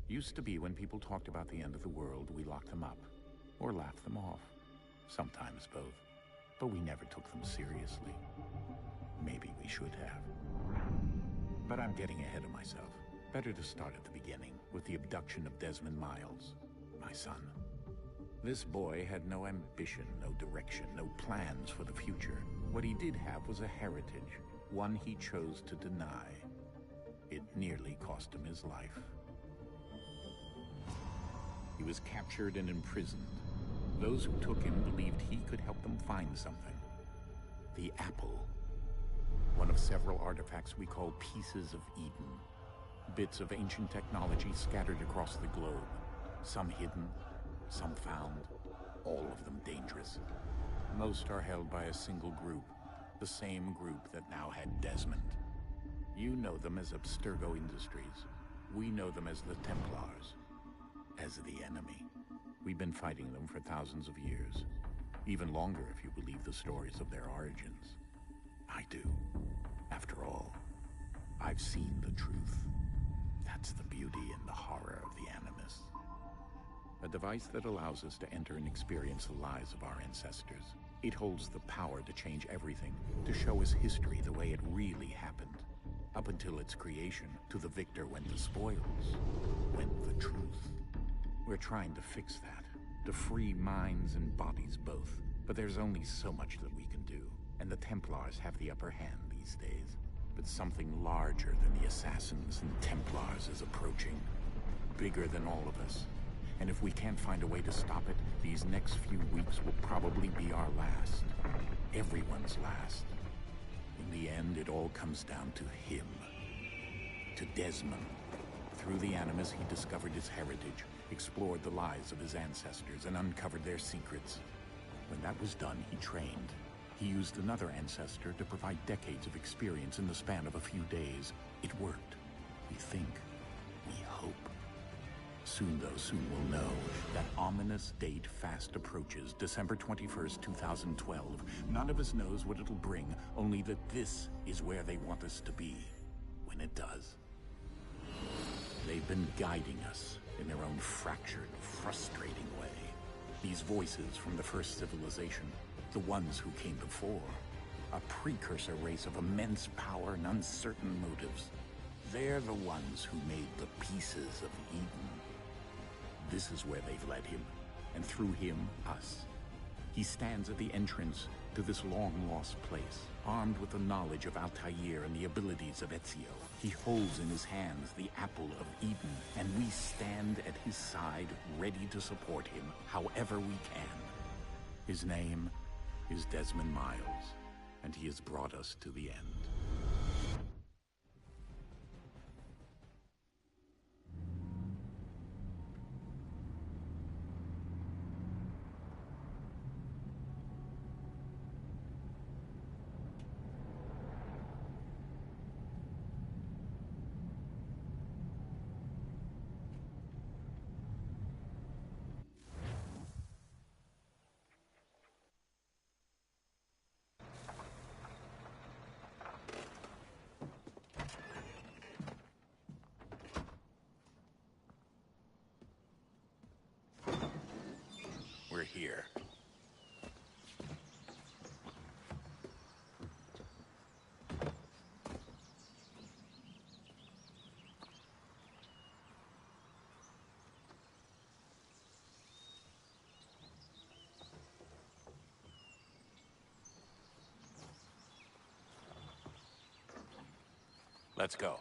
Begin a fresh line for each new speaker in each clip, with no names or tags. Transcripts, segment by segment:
Used to be when people talked about the end of the world, we locked them up. Or laughed them off. Sometimes both. But we never took them seriously. Maybe we should have. But I'm getting ahead of myself. Better to start at the beginning, with the abduction of Desmond Miles, my son. This boy had no ambition, no direction, no plans for the future. What he did have was a heritage, one he chose to deny. It nearly cost him his life. He was captured and imprisoned. Those who took him believed he could help them find something. The apple. One of several artifacts we call Pieces of Eden. Bits of ancient technology scattered across the globe. Some hidden, some found, all of them dangerous. Most are held by a single group, the same group that now had Desmond. You know them as Abstergo Industries. We know them as the Templars. As the enemy. We've been fighting them for thousands of years. Even longer if you believe the stories of their origins. I do. After all, I've seen the truth. That's the beauty and the horror of the Animus. A device that allows us to enter and experience the lives of our ancestors. It holds the power to change everything, to show us history the way it really happened. Up until its creation, to the victor went the spoils, went the truth. We're trying to fix that, to free minds and bodies both. But there's only so much that we can do, and the Templars have the upper hand these days. But something larger than the Assassins and Templars is approaching. Bigger than all of us. And if we can't find a way to stop it, these next few weeks will probably be our last. Everyone's last. In the end, it all comes down to him. To Desmond. Through the Animus, he discovered his heritage, explored the lives of his ancestors, and uncovered their secrets. When that was done, he trained. He used another ancestor to provide decades of experience in the span of a few days. It worked. We think. We hope. Soon, though, soon we'll know. That ominous date fast approaches, December 21st, 2012. None of us knows what it'll bring, only that this is where they want us to be. When it does. They've been guiding us in their own fractured, frustrating way. These voices from the first civilization, the ones who came before, a precursor race of immense power and uncertain motives. They're the ones who made the Pieces of Eden. This is where they've led him, and through him, us. He stands at the entrance to this long-lost place, armed with the knowledge of Altair and the abilities of Ezio. He holds in his hands the Apple of Eden, and we stand at his side, ready to support him however we can. His name is Desmond Miles, and he has brought us to the end. We're here. Let's go.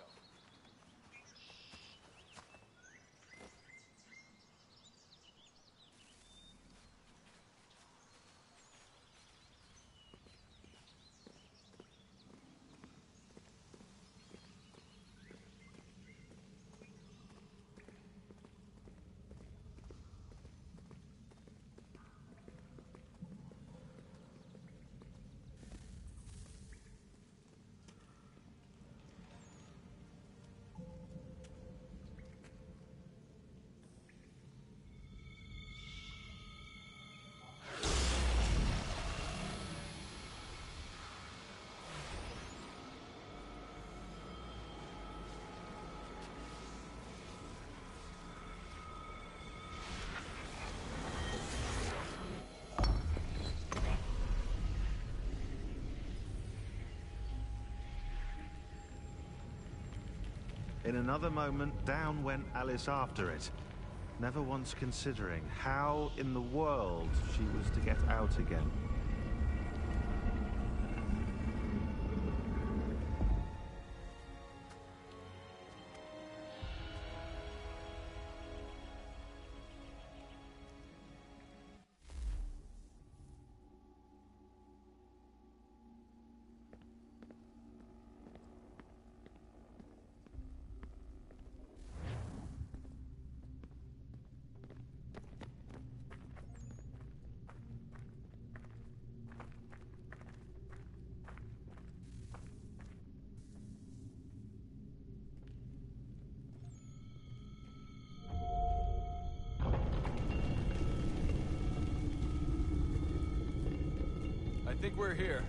In another moment, down went Alice after it, never once considering how in the world she was to get out again.
I think we're here.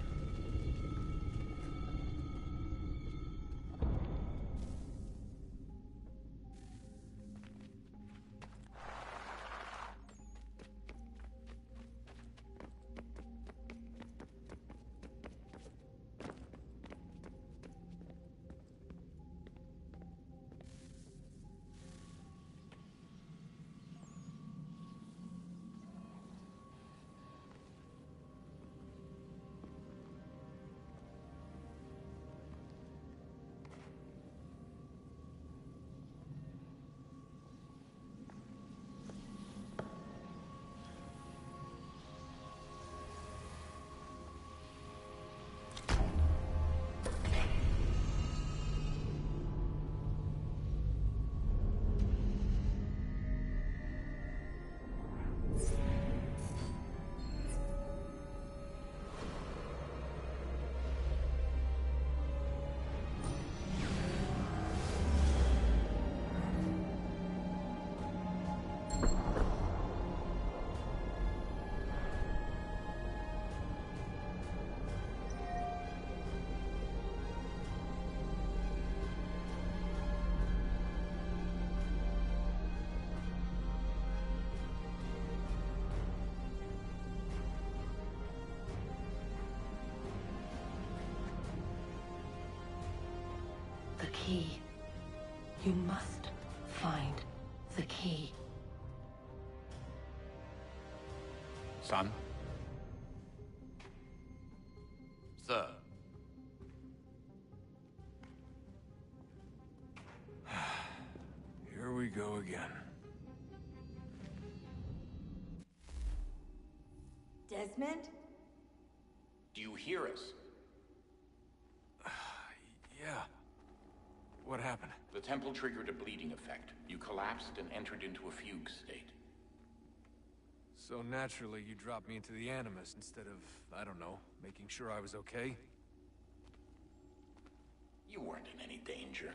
The key. You must find the key.
Son?
Sir. Here we go again.
Desmond?
Do you hear us?
Yeah. What happened?
The temple triggered a bleeding effect. You collapsed and entered into a fugue state.
So naturally, you dropped me into the Animus instead of, I don't know, making sure I was okay?
You weren't in any danger.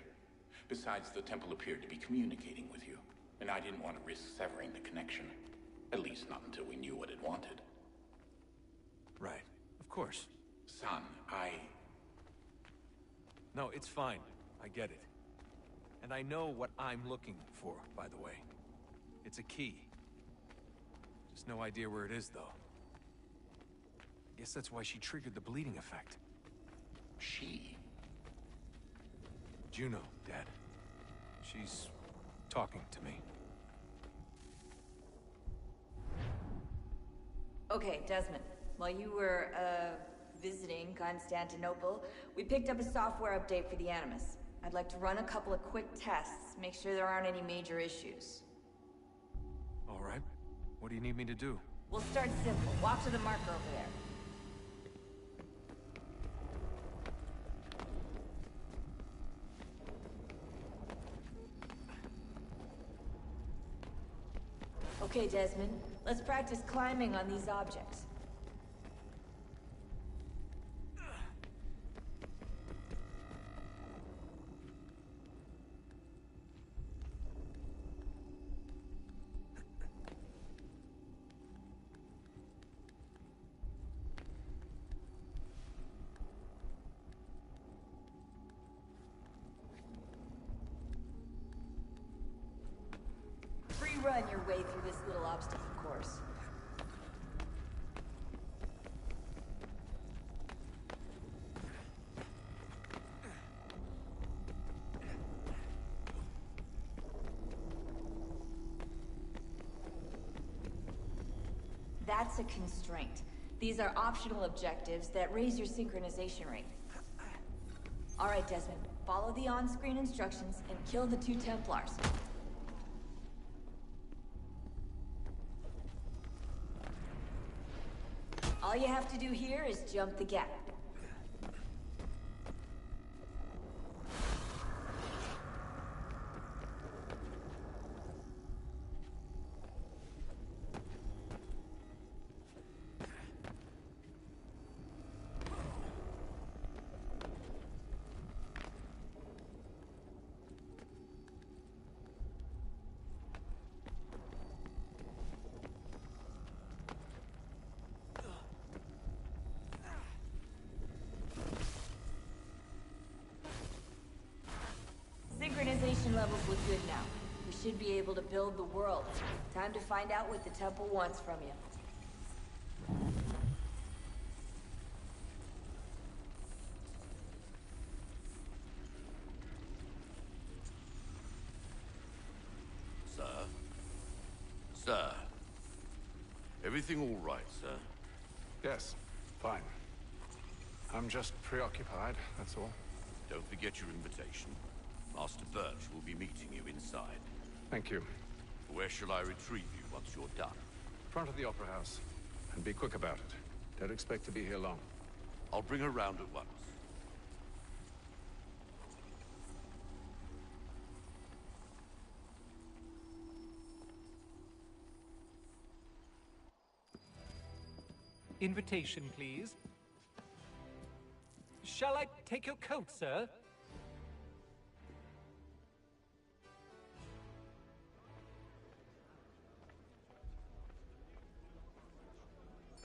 Besides, the temple appeared to be communicating with you, and I didn't want to risk severing the connection. At least not until we knew what it wanted.
Right. Of course.
Son,
No, it's fine. I get it. And I know what I'm looking for, by the way. It's a key. Just no idea where it is, though. Guess that's why she triggered the bleeding effect.
She?
Juno, Dad. She's talking to me.
Okay, Desmond. While you were, visiting Constantinople, we picked up a software update for the Animus. I'd like to run a couple of quick tests, make sure there aren't any major issues.
All right. What do you need me to do?
We'll start simple. Walk to the marker over there. Okay, Desmond. Let's practice climbing on these objects. Run your way through this little obstacle course. That's a constraint. These are optional objectives that raise your synchronization rate. Alright, Desmond. Follow the on-screen instructions and kill the 2 Templars. All you have to do here is jump the gap. Synchronization levels look good now. We should be able to build the world. Time to find out what the temple wants from you.
Sir? Sir? Everything all right, sir?
Yes, fine. I'm just preoccupied, that's all.
Don't forget your invitation. Master Birch will be meeting you inside.
Thank you.
Where shall I retrieve you once you're done?
Front of the Opera House. And be quick about it. Don't expect to be here long.
I'll bring her round at once.
Invitation, please. Shall I take your coat, sir?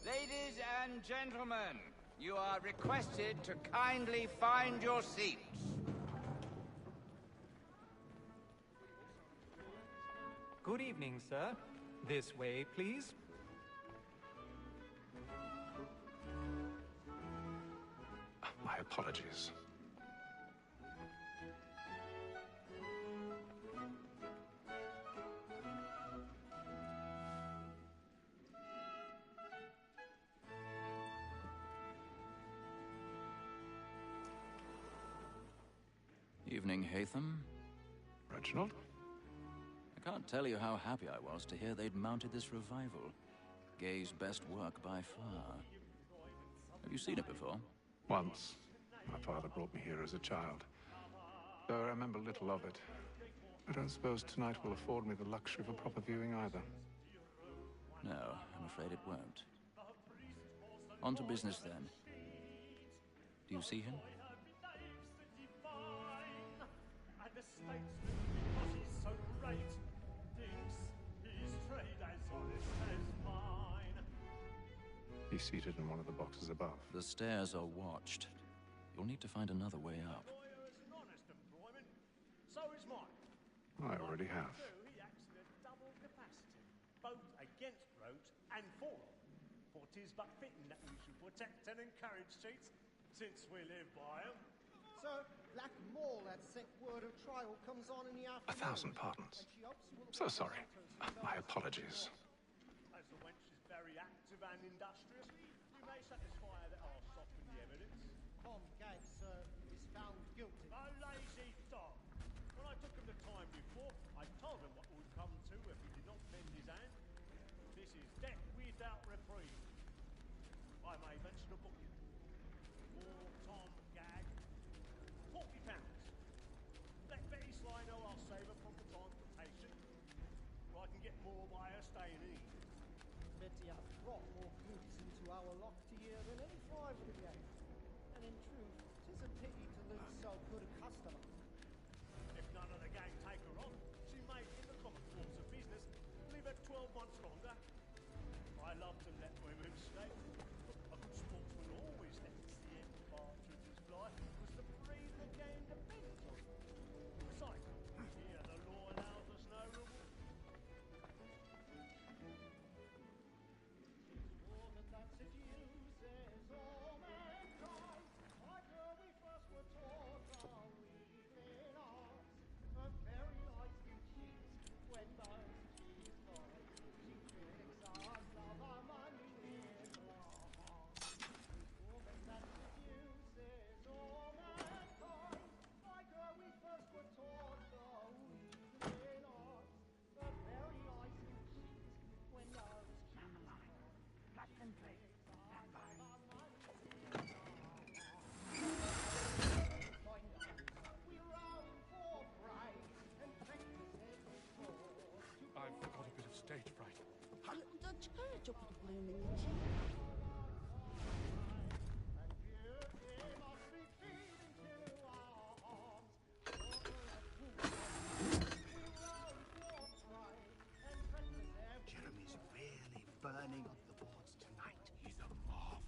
Ladies and gentlemen, you are requested to kindly find your seats.
Good evening, sir. This way, please.
My apologies.
Evening, Haytham.
Reginald?
I can't tell you how happy I was to hear they'd mounted this revival. Gay's best work by far. Have you seen it before?
Once. My father brought me here as a child. Though I remember little of it. I don't suppose tonight will afford me the luxury of a proper viewing either.
No, I'm afraid it won't. On to business then. Do you see him?
He's seated in one of the boxes above.
The stairs are watched. You'll need to find another way up.
I already have.
He acts in a double capacity, both against rogues and for them. For 'tis but fitting that we should protect and encourage cheats, since we live by 'em.
Sir, Black Maul had sent word of trial comes on in the afternoon.
1,000 pardons. So sorry. My apologies.
As the wench is very active and industrious, you may satisfy her that I'll soften the evidence.
Tom Gag, sir, is found guilty.
A lazy dog! When I took him the time before, I told him what would come to if he did not bend his hand. This is death without reprieve. I may venture to book you. For Tom Gag, £40. Let Betty Sly know I'll save her from the transportation. Or I can get more by her staying in.
Betty hath brought more goods into our locked year than any fly would have gained. And in truth, 'tis a pity to lose so good a customer.
If none of the gang take her on, she may, in the common course of business, leave her 12 months longer. I love to let women stay. A good sportsman always lets the end partridges fly, was the breed the game depends on. Besides, here the law allows us no reward.
For the dance it uses all mankind. Like where we first were taught our weaving arts. A very life in cheats when those cheese boys. She picks us love our money
Jeremy's really burning up the boards tonight. He's a marvel.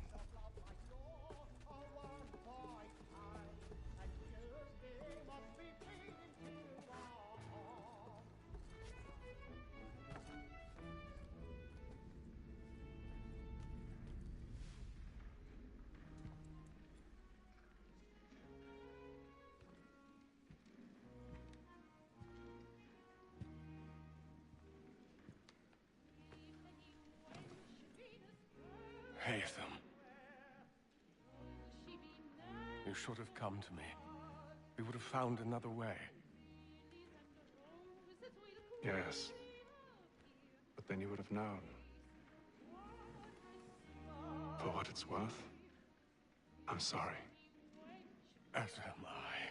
Haytham. You should have come to me. We would have found another way. Yes. But then you would have known. For what it's worth, I'm sorry. As am I.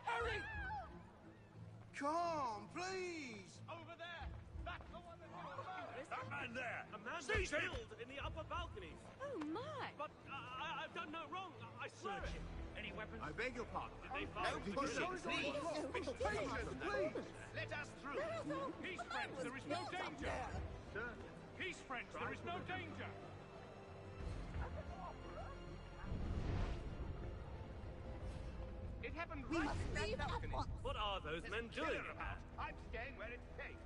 Hurry!
Come, please!
Over there! That's the one that
That man there!
A man was
Seize him!
killed in the upper balcony.
Oh, my!
But I've done no wrong. I swear it. Any weapons?
I beg your pardon.
Did they find?
Please!
Let us through.
Peace, friends. There is no danger. Peace, friends. There is no danger.
It happened right in that balcony.
What are those men doing?
I'm staying where it's safe.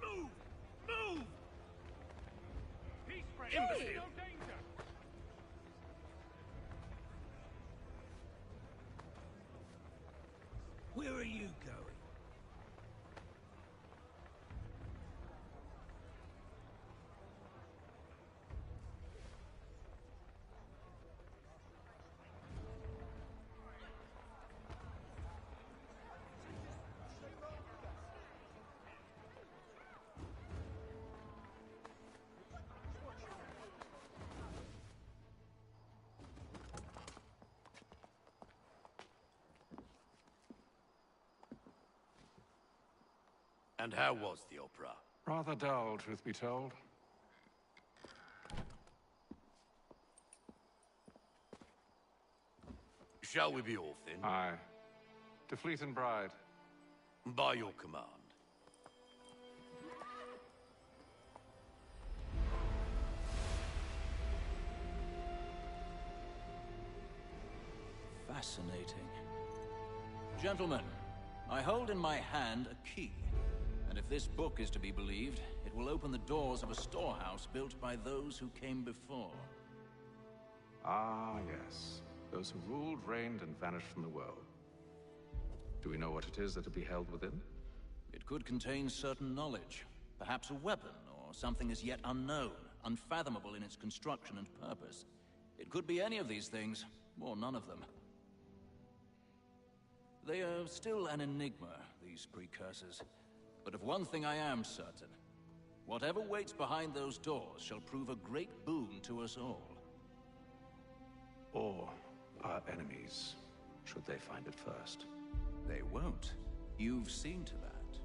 Move! Move! Peace, friends. There is no danger.
Where are you going? And how was the opera?
Rather dull, truth be told.
Shall we be off then?
Aye. To Fleet and Bride.
By your command.
Fascinating. Gentlemen, I hold in my hand a key. And if this book is to be believed, it will open the doors of a storehouse built by those who came before.
Ah, yes. Those who ruled, reigned, and vanished from the world. Do we know what it is that will be held within?
It could contain certain knowledge. Perhaps a weapon, or something as yet unknown, unfathomable in its construction and purpose. It could be any of these things, or none of them. They are still an enigma, these precursors. But of one thing I am certain. Whatever waits behind those doors shall prove a great boon to us all.
Or our enemies, should they find it first.
They won't. You've seen to that.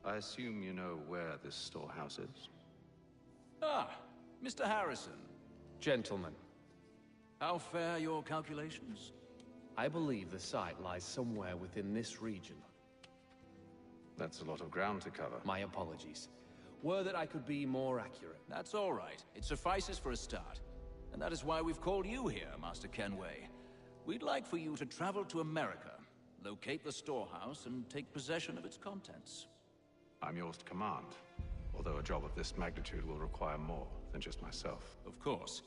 I assume you know where this storehouse is?
Ah, Mr. Harrison.
Gentlemen.
How fare your calculations?
I believe the site lies somewhere within this region.
That's a lot of ground to cover.
My apologies. Were that I could be more accurate.
That's all right. It suffices for a start. And that is why we've called you here, Master Kenway. We'd like for you to travel to America, locate the storehouse, and take possession of its contents.
I'm yours to command. Although a job of this magnitude will require more than just myself.
Of course.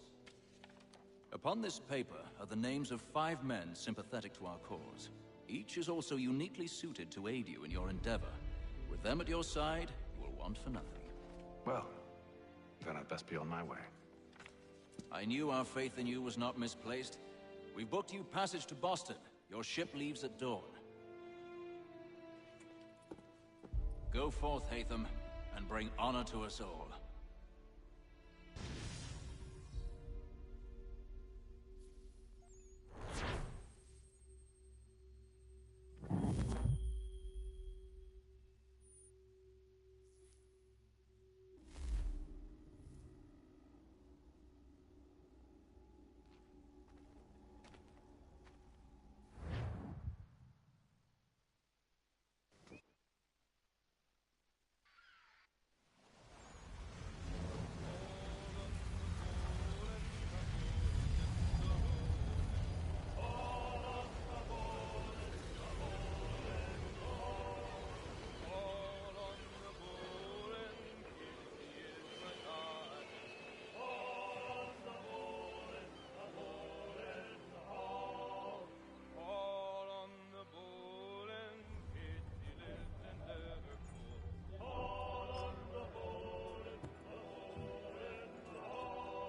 Upon this paper are the names of 5 men sympathetic to our cause. Each is also uniquely suited to aid you in your endeavor. With them at your side, you will want for nothing.
Well, then I'd best be on my way.
I knew our faith in you was not misplaced. We've booked you passage to Boston. Your ship leaves at dawn. Go forth, Hatham, and bring honor to us all.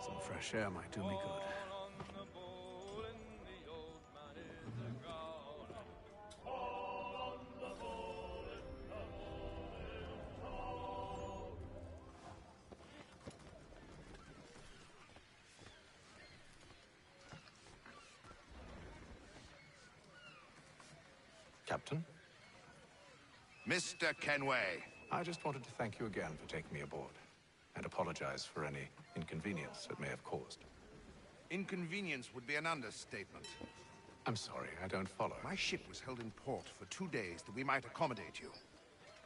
Some fresh air might do me good.
Captain?
Mr. Kenway.
I just wanted to thank you again for taking me aboard, and apologize for any inconvenience it may have caused.
Inconvenience would be an understatement.
I'm sorry, I don't follow.
My ship was held in port for 2 days that we might accommodate you.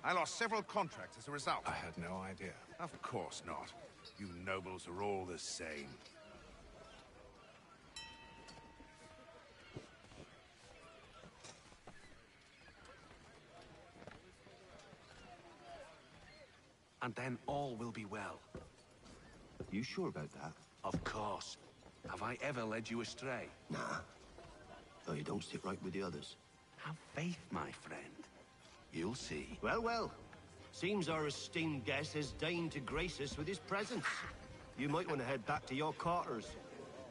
I lost several contracts as a result.
I had no idea.
Of course not. You nobles are all the same.
And then all will be well.
You sure about that?
Of course. Have I ever led you astray?
Nah. Though you don't sit right with the others.
Have faith, my friend. You'll see.
Well, well. Seems our esteemed guest has deigned to grace us with his presence. You might want to head back to your quarters.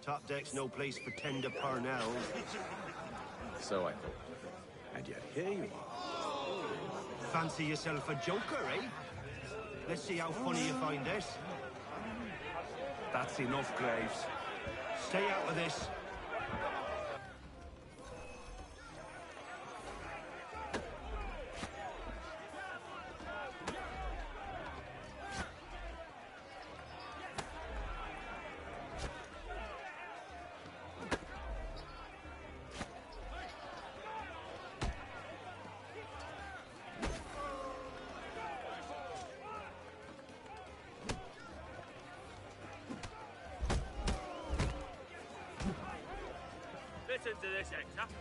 Top deck's no place for tender Parnells.
So I thought. And yet here you are.
Fancy yourself a joker, eh? Let's see how funny you find this.
That's enough, Graves.
Stay out of this.
Listen to this, Hector.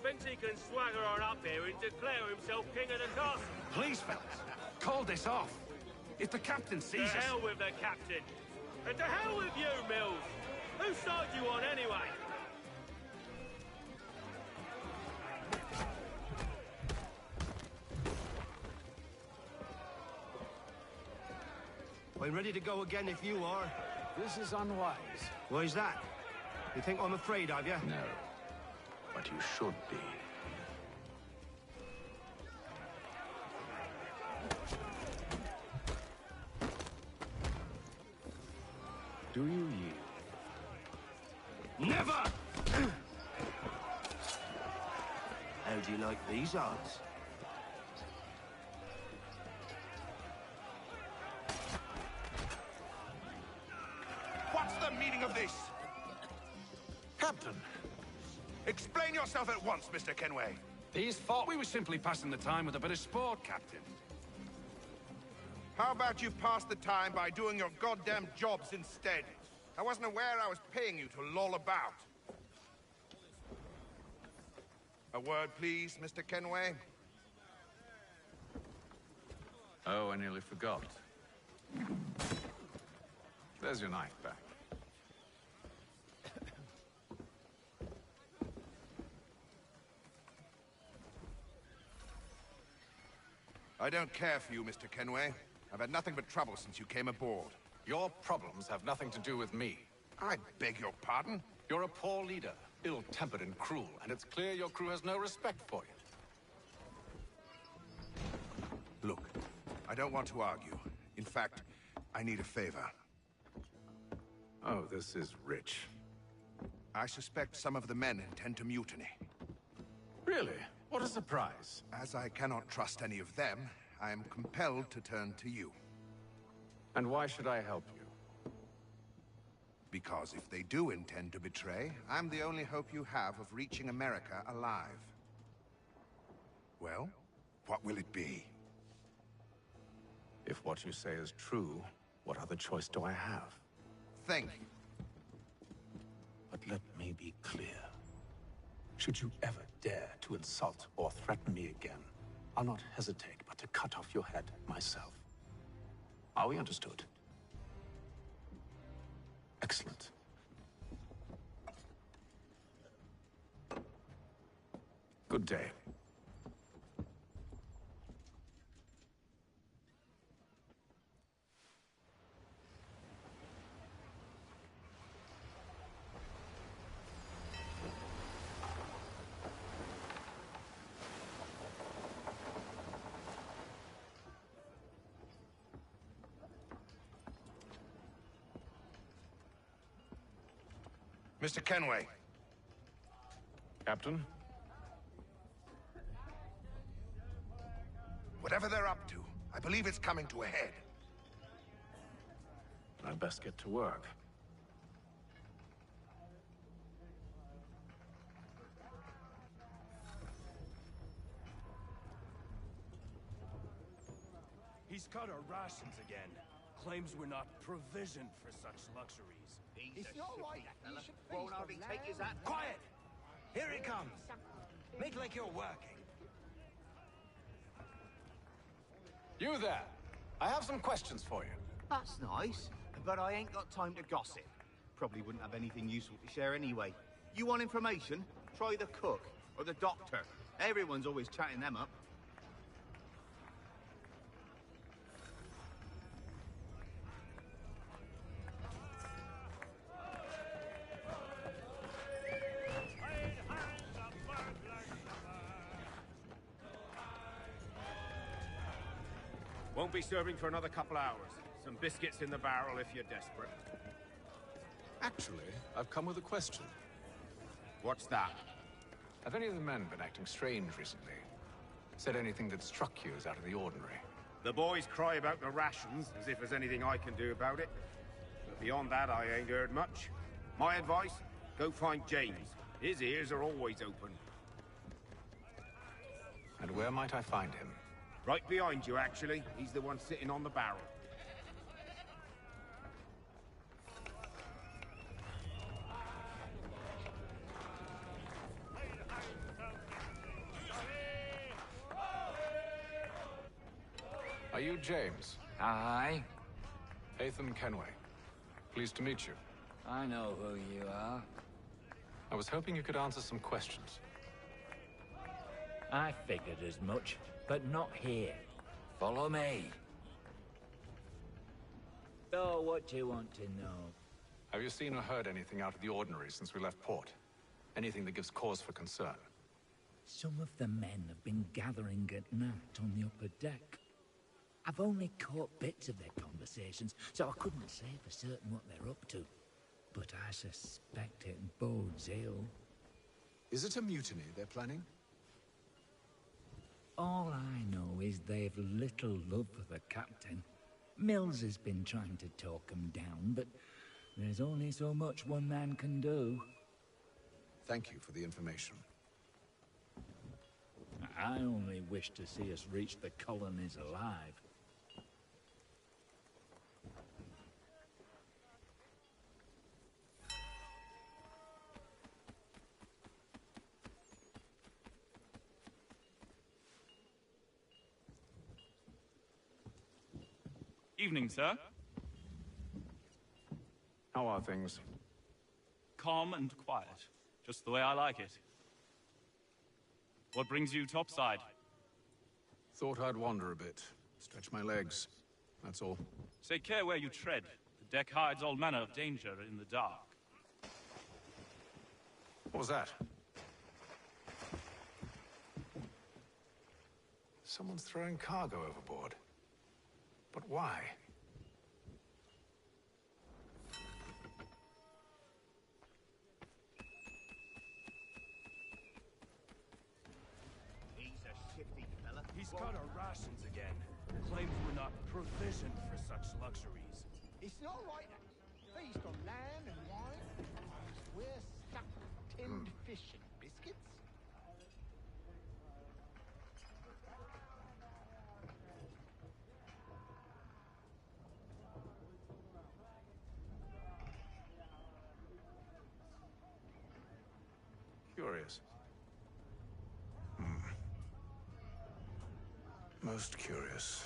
Thinks he can swagger on up here and declare himself king of the castle.
Please, fellas, call this off. If the captain sees us...
To hell with the captain. And to hell with you, Mills. Whose side you on, anyway?
I'm ready to go again if you are.
This is unwise.
Why's that? You think I'm afraid of you?
No. But you should be. Do you yield?
Never! How do you like these odds?
What's the meaning of this?
Captain,
Explain yourself at once, Mr. Kenway.
these thought we were simply passing the time with a bit of sport, Captain.
How about you pass the time by doing your goddamn jobs instead? I wasn't aware I was paying you to loll about. A word, please, Mr. Kenway.
Oh, I nearly forgot. There's your knife back.
I don't care for you, Mr. Kenway. I've had nothing but trouble since you came aboard.
Your problems have nothing to do with me.
I beg your pardon?
You're a poor leader, ill-tempered and cruel, and it's clear your crew has no respect for you.
Look, I don't want to argue. In fact, I need a favor.
Oh, this is rich.
I suspect some of the men intend to mutiny.
Really? What a surprise.
As I cannot trust any of them, I am compelled to turn to you.
And why should I help you?
Because if they do intend to betray, I'm the only hope you have of reaching America alive. Well, what will it be?
If what you say is true, what other choice do I have?
Think.
But let me be clear. Should you ever dare to insult or threaten me again, I'll not hesitate but to cut off your head myself. Are we understood? Excellent. Good day.
Mr. Kenway.
Captain?
Whatever they're up to, I believe it's coming to a head.
I'd best get to work.
He's cut our rations again. Claims we're not provisioned for such luxuries.
He's not like that. Won't hardly take his hat.
Quiet! Here he comes. Make like you're working.
You there! I have some questions for you.
That's nice, but I ain't got time to gossip. Probably wouldn't have anything useful to share anyway. You want information? Try the cook or the doctor. Everyone's always chatting them up.
Won't be serving for another couple hours. Some biscuits in the barrel if you're desperate.
Actually, I've come with a question.
What's that?
Have any of the men been acting strange recently? Said anything that struck you as out of the ordinary?
The boys cry about the rations, as if there's anything I can do about it. But beyond that, I ain't heard much. My advice? Go find James. His ears are always open.
And where might I find him?
Right behind you, actually. He's the one sitting on the barrel.
Are you James?
Aye.
Atham Kenway. Pleased to meet you.
I know who you are.
I was hoping you could answer some questions.
I figured as much, but not here. Follow me. So, what do you want to know?
Have you seen or heard anything out of the ordinary since we left port? Anything that gives cause for concern?
Some of the men have been gathering at night on the upper deck. I've only caught bits of their conversations, so I couldn't say for certain what they're up to. But I suspect it bodes ill.
Is it a mutiny they're planning?
All I know is they've little love for the captain. Mills has been trying to talk him down, but there's only so much one man can do.
Thank you for the information.
I only wish to see us reach the colonies alive.
Evening, sir.
How are things?
Calm and quiet. Just the way I like it. What brings you topside?
Thought I'd wander a bit. Stretch my legs. That's all.
Take care where you tread. The deck hides all manner of danger in the dark.
What was that? Someone's throwing cargo overboard. But why?
He's a shifty fella.
He's cut our rations again. Claims we're not provisioned for such luxuries.
It's not right to feast on lamb and wine. We're stuck with tinned fish and biscuits.
Curious. Most curious.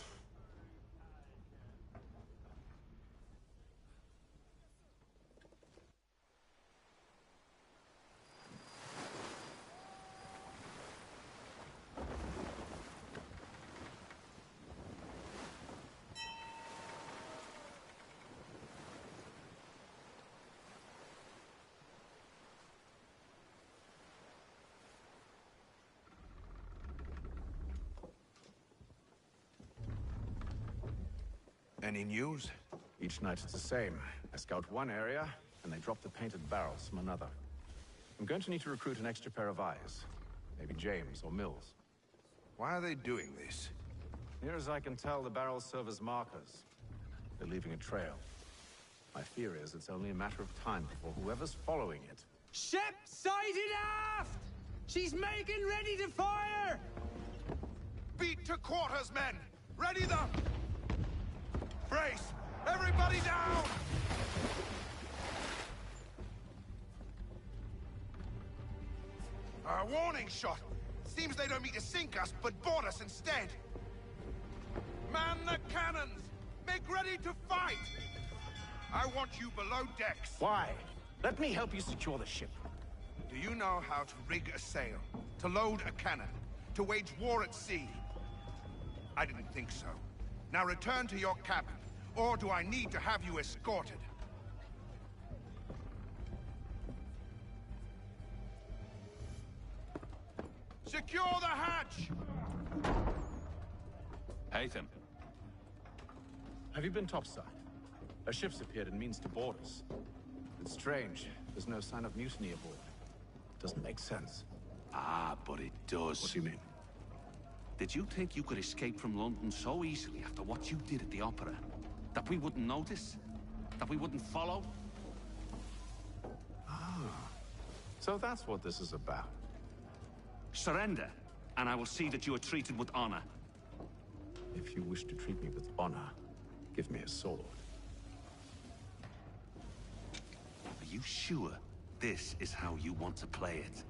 Any news?
Each night it's the same. I scout one area, and they drop the painted barrels from another. I'm going to need to recruit an extra pair of eyes. Maybe James or Mills.
Why are they doing this?
Near as I can tell, the barrels serve as markers. They're leaving a trail. My fear is it's only a matter of time before whoever's following it...
Ship sighted aft! She's making ready to fire!
Beat to quarters, men! Ready the... Brace! Everybody down! A warning shot! Seems they don't mean to sink us, but board us instead! Man the cannons! Make ready to fight! I want you below decks.
Why? Let me help you secure the ship.
Do you know how to rig a sail? To load a cannon? To wage war at sea? I didn't think so. Now return to your cabin, or do I need to have you escorted? Secure the hatch!
Haytham. Have you been topside? A ship's appeared and means to board us. It's strange. There's no sign of mutiny aboard. Doesn't make sense.
Ah, but it does.
What do you mean?
Did you think you could escape from London so easily after what you did at the Opera? That we wouldn't notice? That we wouldn't follow?
So that's what this is about.
Surrender, and I will see that you are treated with honor.
If you wish to treat me with honor, give me a sword.
Are you sure this is how you want to play it?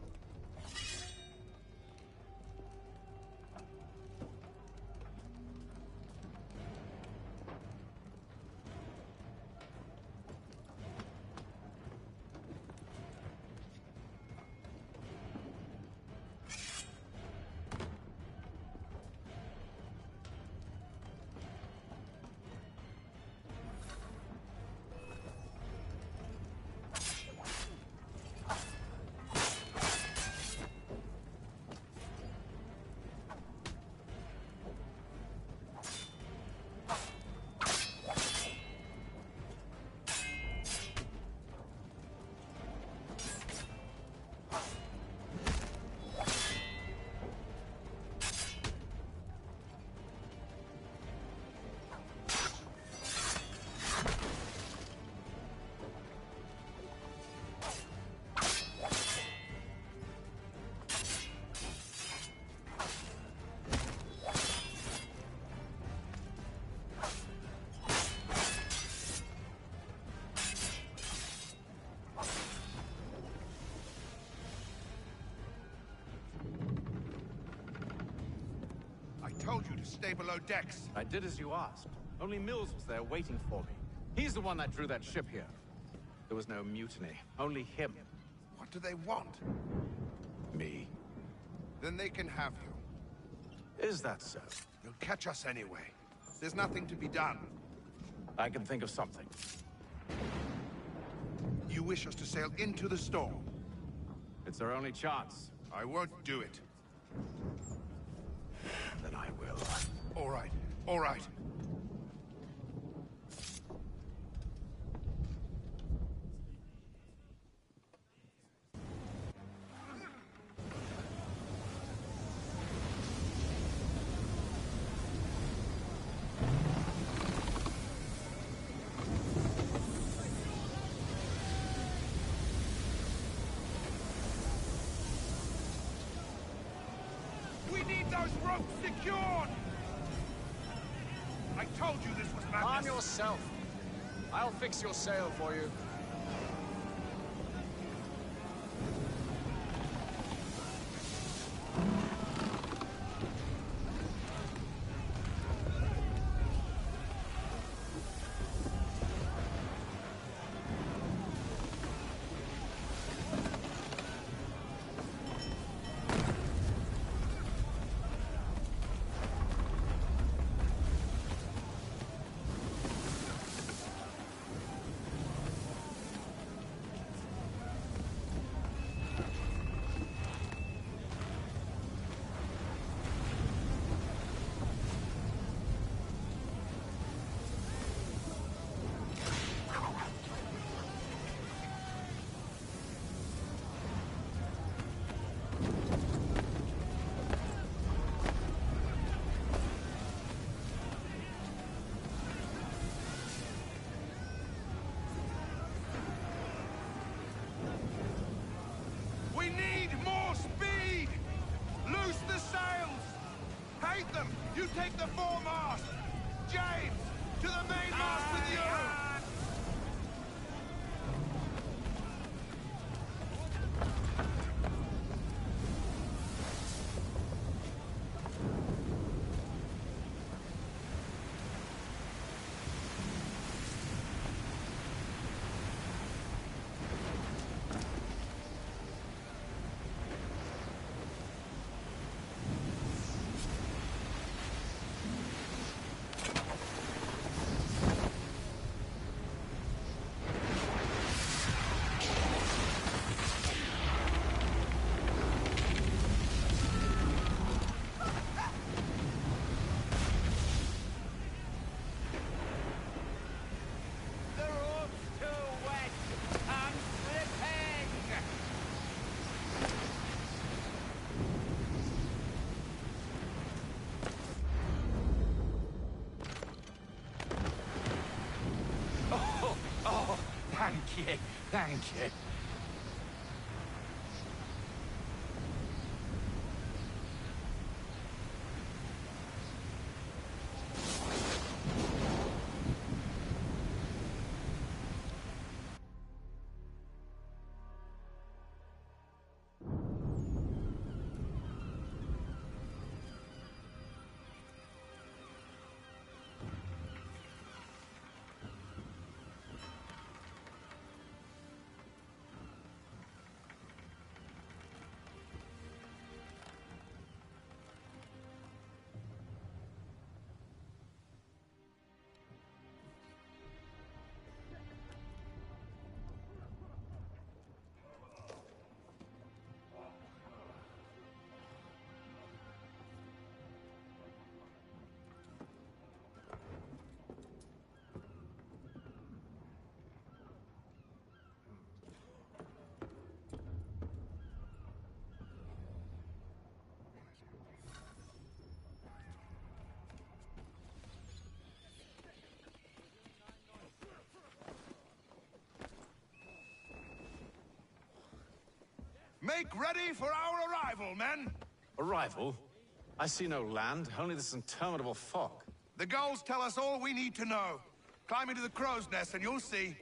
told you to stay below decks.
I did as you asked. Only Mills was there waiting for me. He's the one that drew that ship here. There was no mutiny, only him.
What do they want?
Me.
Then they can have you.
Is that so?
You'll catch us anyway. There's nothing to be done.
I can think of something.
You wish us to sail into the storm?
It's our only chance.
I won't do it.
Then I will.
All right, all right. We need those ropes secured! I told you this was madness.
Arm yourself. I'll fix your sail for you.
We need more speed! Loose the sails! Hate them! You take the foremast! James, to the mainmast with you!
The rope's too wet. I'm slipping.
Oh, thank you, thank you.
Make ready for our arrival, men!
Arrival? I see no land, only this interminable fog.
The gulls tell us all we need to know. Climb into the crow's nest and you'll see.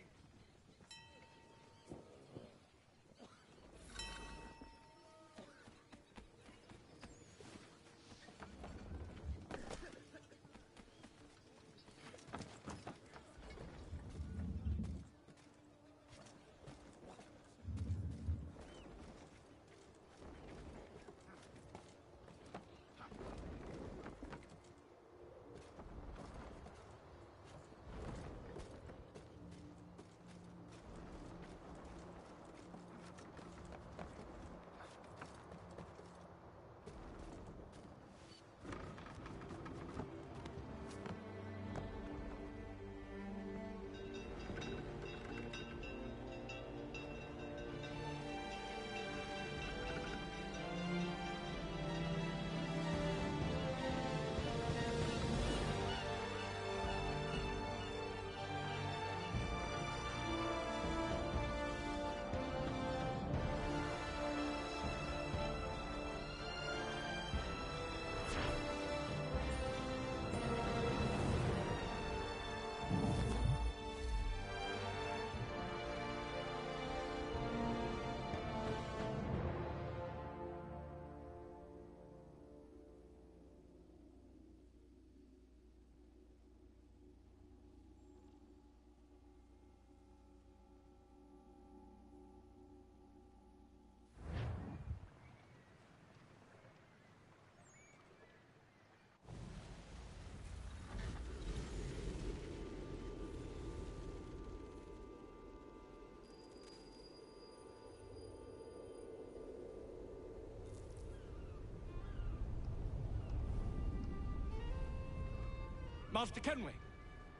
Master Kenway!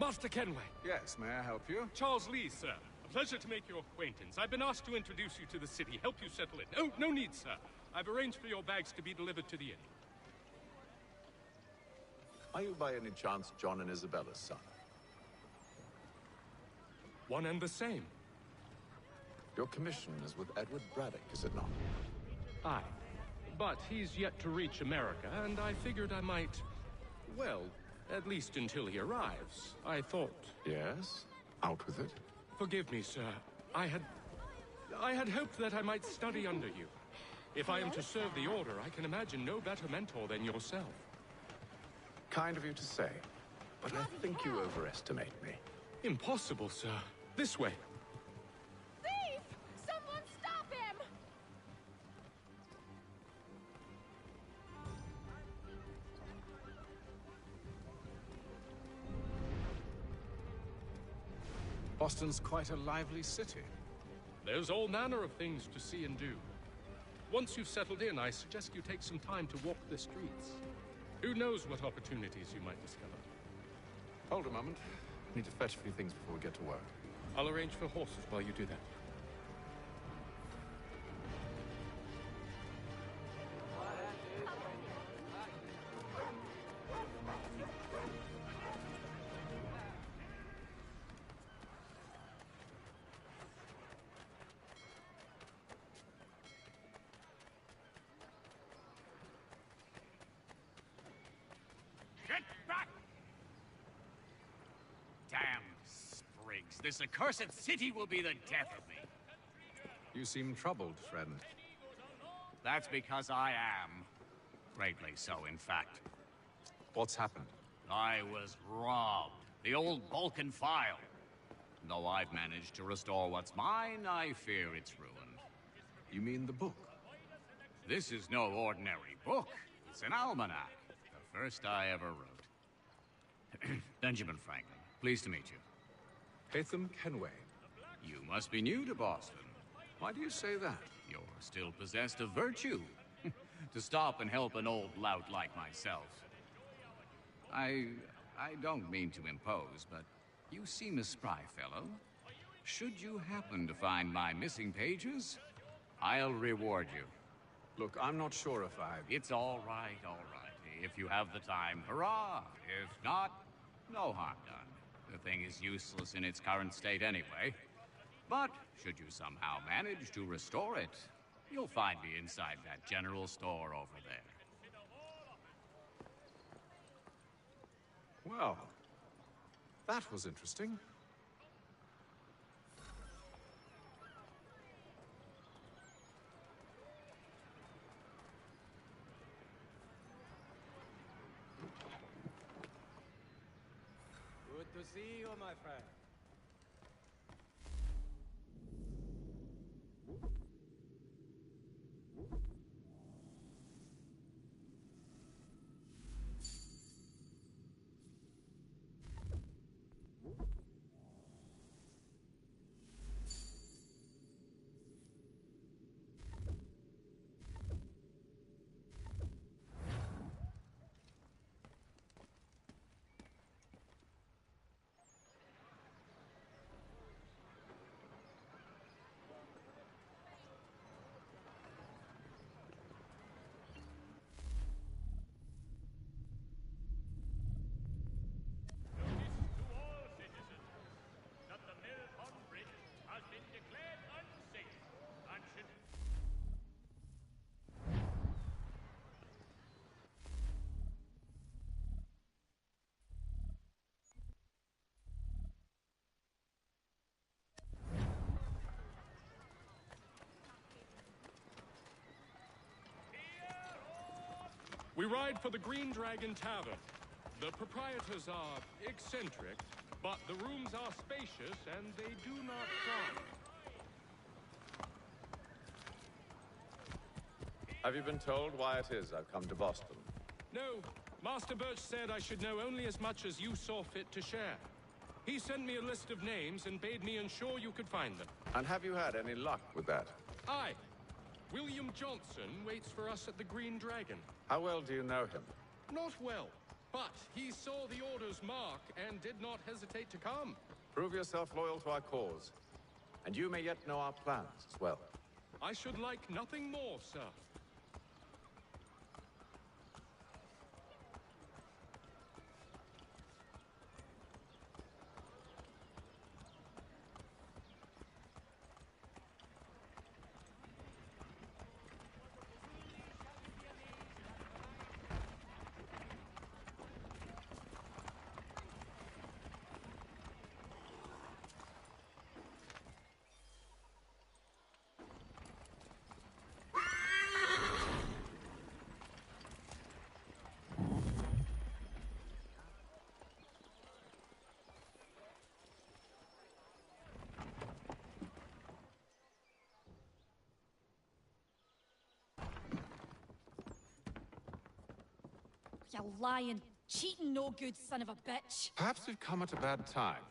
Master Kenway!
Yes, may I help you?
Charles Lee, sir. A pleasure to make your acquaintance. I've been asked to introduce you to the city, help you settle in. Oh, no need, sir. I've arranged for your bags to be delivered to the inn.
Are you by any chance John and Isabella's son?
One and the same.
Your commission is with Edward Braddock, is it not?
Aye. But he's yet to reach America, and I figured I might... Well, at least until he arrives, I thought.
Yes? Out with it.
Forgive me, sir. I had hoped that I might study under you. If I am to serve the Order, I can imagine no better mentor than yourself.
Kind of you to say, but I think you overestimate me.
Impossible, sir. This way.
Thief! Someone stop him!
Boston's quite a lively city.
There's all manner of things to see and do. Once you've settled in, I suggest you take some time to walk the streets. Who knows what opportunities you might discover.
Hold a moment. I need to fetch a few things before we get to work.
I'll arrange for horses while you do that.
This accursed city will be the death of me.
You seem troubled, friend.
That's because I am. Greatly so, in fact.
What's happened?
I was robbed. The old Vulcan file. Though I've managed to restore what's mine, I fear it's ruined.
You mean the book?
This is no ordinary book. It's an almanac. The first I ever wrote. Benjamin Franklin, pleased to meet you.
Haytham Kenway.
You must be new to Boston.
Why do you say that?
You're still possessed of virtue. To stop and help an old lout like myself. I don't mean to impose, but you seem a spry fellow. Should you happen to find my missing pages, I'll reward you.
Look, I'm not sure if I...
It's all right, all right. If you have the time, hurrah! If not, no harm done. The thing is useless in its current state anyway. But should you somehow manage to restore it, you'll find me inside that general store over there.
Well, that was interesting.
Good to see you, my friend.
We ride for the Green Dragon Tavern. The proprietors are eccentric, but the rooms are spacious and they do not crowd.
Have you been told why it is I've come to Boston?
No, Master Birch said I should know only as much as you saw fit to share. He sent me a list of names and bade me ensure you could find them.
And have you had any luck with that?
Aye. William Johnson waits for us at the Green Dragon.
How well do you know him?
Not well. But he saw the Order's mark and did not hesitate to come.
Prove yourself loyal to our cause. And you may yet know our plans as well.
I should like nothing more, sir.
You lying, cheating, no good son of a bitch.
Perhaps we've come at a bad time.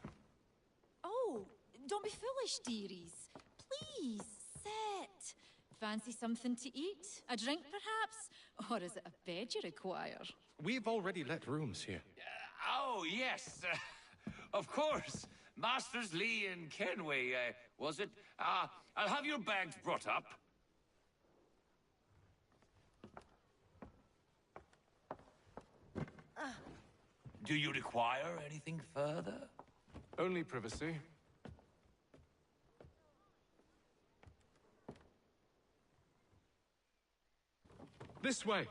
Oh, don't be foolish, dearies. Please, sit. Fancy something to eat? A drink, perhaps? Or is it a bed you require?
We've already let rooms here.
Oh, yes. Of course. Masters Lee and Kenway, was it? I'll have your bags brought up. Do you require anything further?
Only privacy.
This way.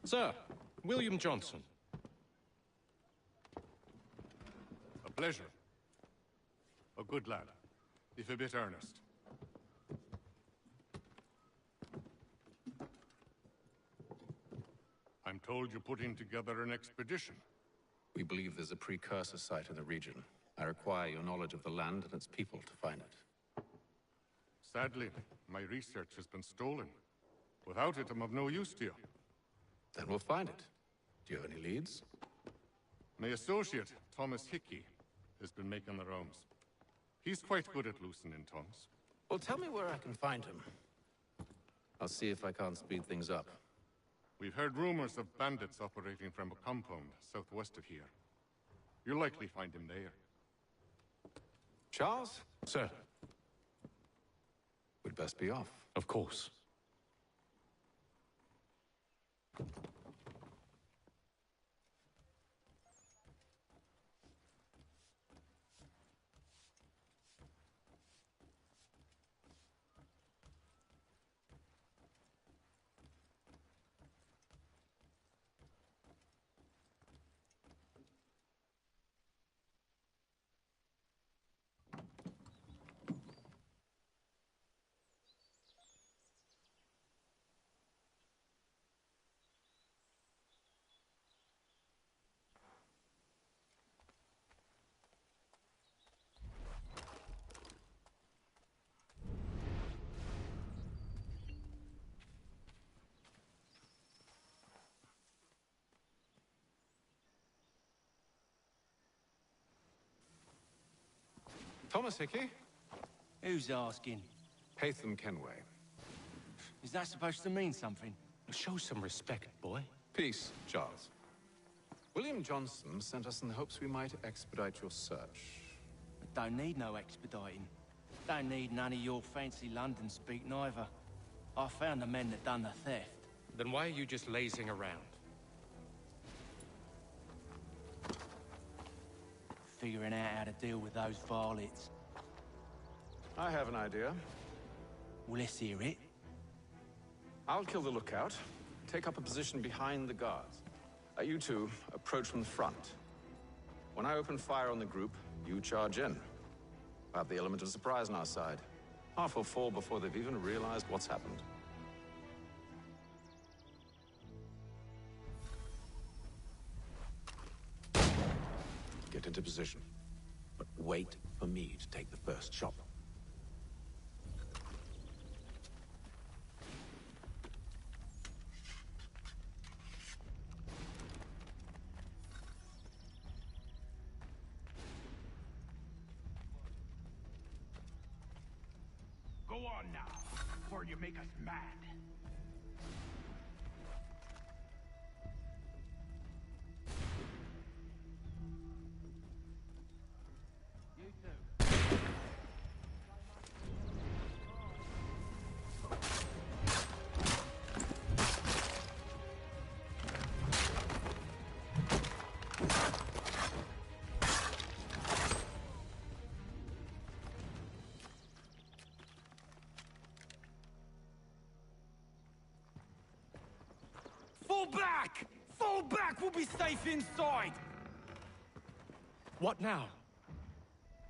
Sir, William Johnson.
A pleasure. A good lad, if a bit earnest. I'm told you're putting together an expedition.
We believe there's a precursor site in the region. I require your knowledge of the land and its people to find it.
Sadly, my research has been stolen. Without it, I'm of no use to you.
Then we'll find it. Do you have any leads?
My associate, Thomas Hickey, has been making the rounds. He's quite good at loosening tongues.
Well, tell me where I can find him. I'll see if I can't speed things up.
We've heard rumors of bandits operating from a compound southwest of here. You'll likely find him there.
Charles?
Sir.
We'd best be off.
Of course.
Thomas Hickey?
Who's asking?
Haytham Kenway.
Is that supposed to mean something?
Show some respect, boy.
Peace, Charles. William Johnson sent us in the hopes we might expedite your search.
I don't need no expediting. Don't need none of your fancy London speak neither. I found the men that done the theft.
Then why are you just lazing around?
Figuring out how to deal with those varlets.
I have an idea.
Well, let's hear it.
I'll kill the lookout. Take up a position behind the guards. You two approach from the front. When I open fire on the group, you charge in. I have the element of surprise on our side. Half will fall before they've even realized what's happened. Get into position. But wait for me to take the first shot.
Go on now, before you make us mad.
You too.
Fall back! Fall back! We'll be safe inside!
What now?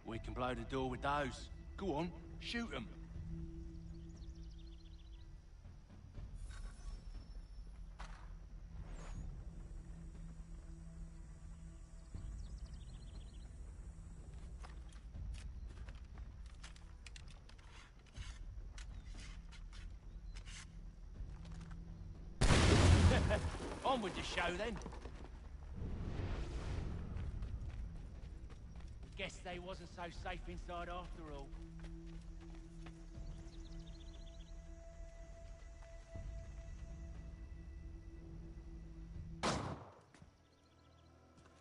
We can blow the door with those. Go on, shoot them. On with the show, then. Guess they wasn't so safe inside after all.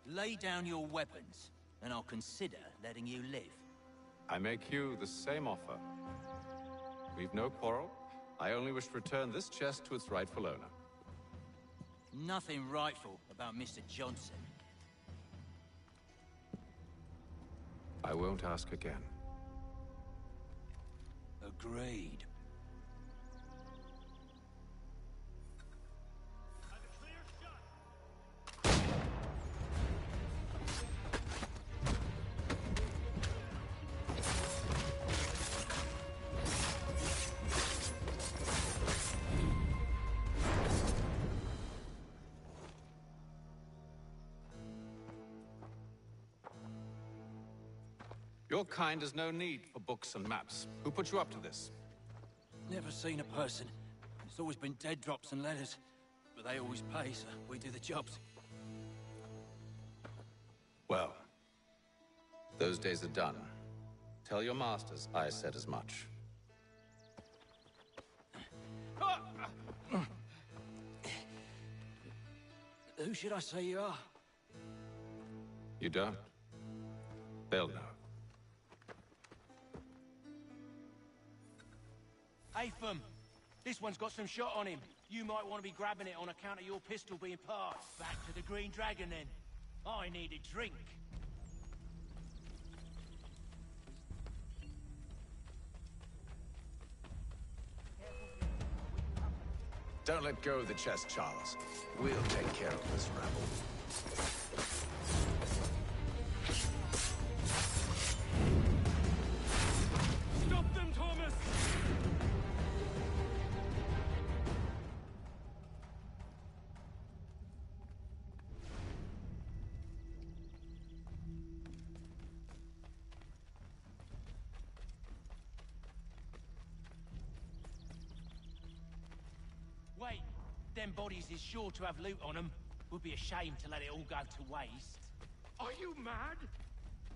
Lay down your weapons, and I'll consider letting you live.
I make you the same offer. We've no quarrel. I only wish to return this chest to its rightful owner.
Nothing rightful about Mr. Johnson.
I won't ask again.
Agreed.
Your kind has no need for books and maps. Who put you up to this?
Never seen a person. It's always been dead drops and letters. But they always pay, so we do the jobs.
Well, those days are done. Tell your masters I said as much.
Who should I say you are?
You don't? They'll know.
Atham, this one's got some shot on him. You might want to be grabbing it on account of your pistol being parked. Back to the Green Dragon, then. I need a drink.
Don't let go of the chest, Charles. We'll take care of this rebel.
Stop them, Thomas!
Wait, them bodies is sure to have loot on them. Would be a shame to let it all go to waste.
Are you mad?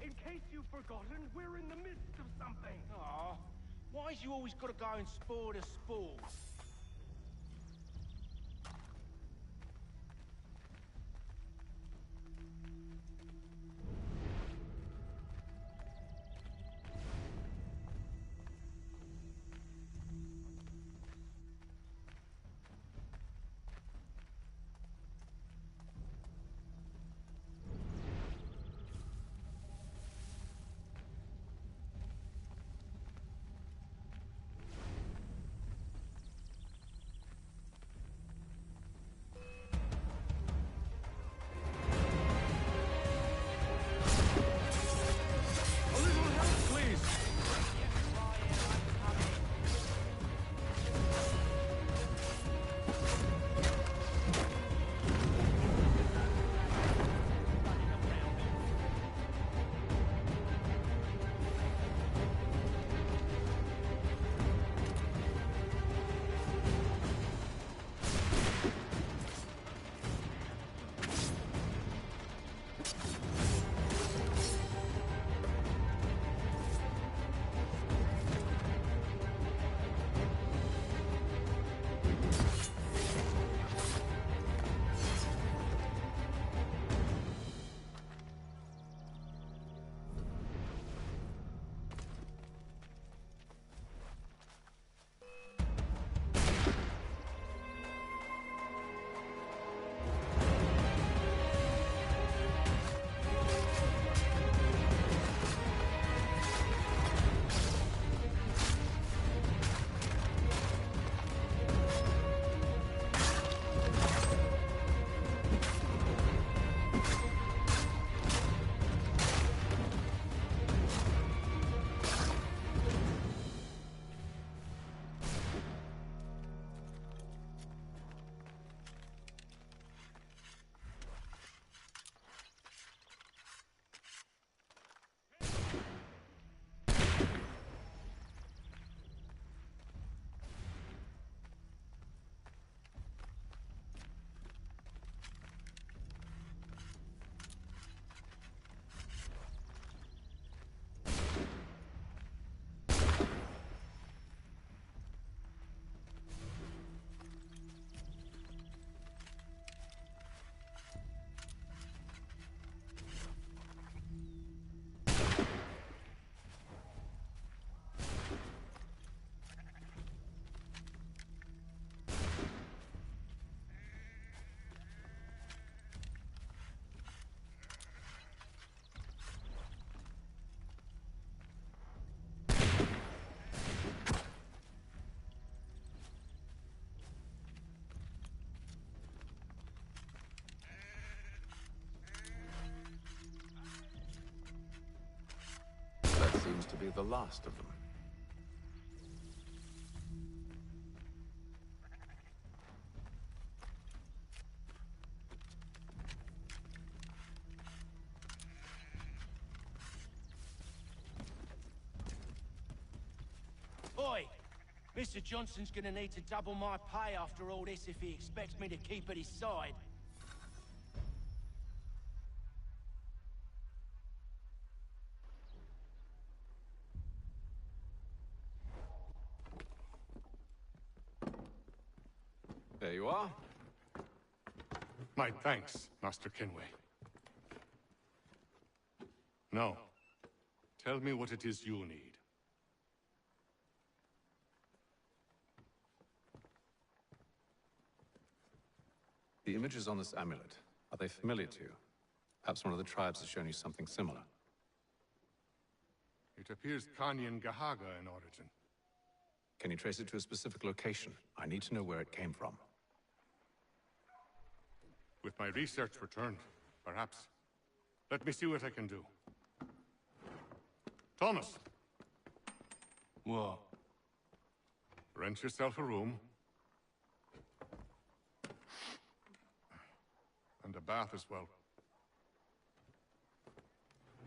In case you've forgotten, we're in the midst of something.
Aw, why's you always gotta go and spoil the sport?
be the last of them.
Oi! Mr. Johnson's gonna need to double my pay after all this if he expects me to keep at his side.
There you are.
My thanks, Master Kenway. Now, tell me what it is you need.
The images on this amulet, are they familiar to you? Perhaps one of the tribes has shown you something similar.
It appears Kanyan Gahaga in origin.
Can you trace it to a specific location? I need to know where it came from.
With my research returned, perhaps. Let me see what I can do. Thomas!
What?
Rent yourself a room. And a bath as well.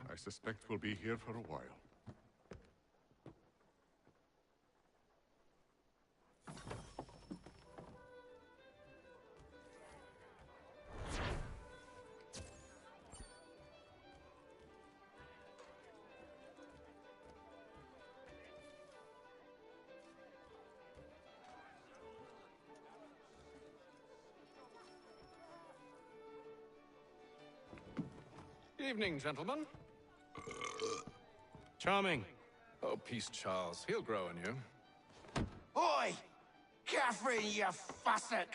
I suspect we'll be here for a while.
Evening, gentlemen.
Charming.
Oh, peace, Charles. He'll grow on you.
Oi! Catherine, you fussock!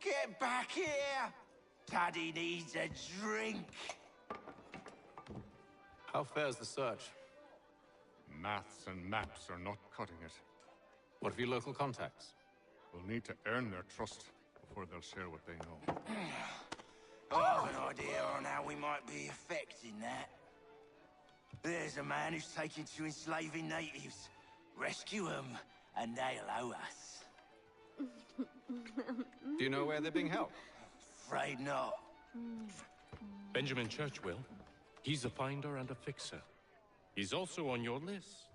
Get back here! Paddy needs a drink.
How fares the search?
Maths and maps are not cutting it.
What of your local contacts?
We'll need to earn their trust before they'll share what they know.
I've an idea on how we might be affecting that. There's a man who's taken to enslaving natives. Rescue them, and they'll owe us.
Do you know where they're being held?
Afraid not.
Benjamin Churchwill. He's a finder and a fixer. He's also on your list.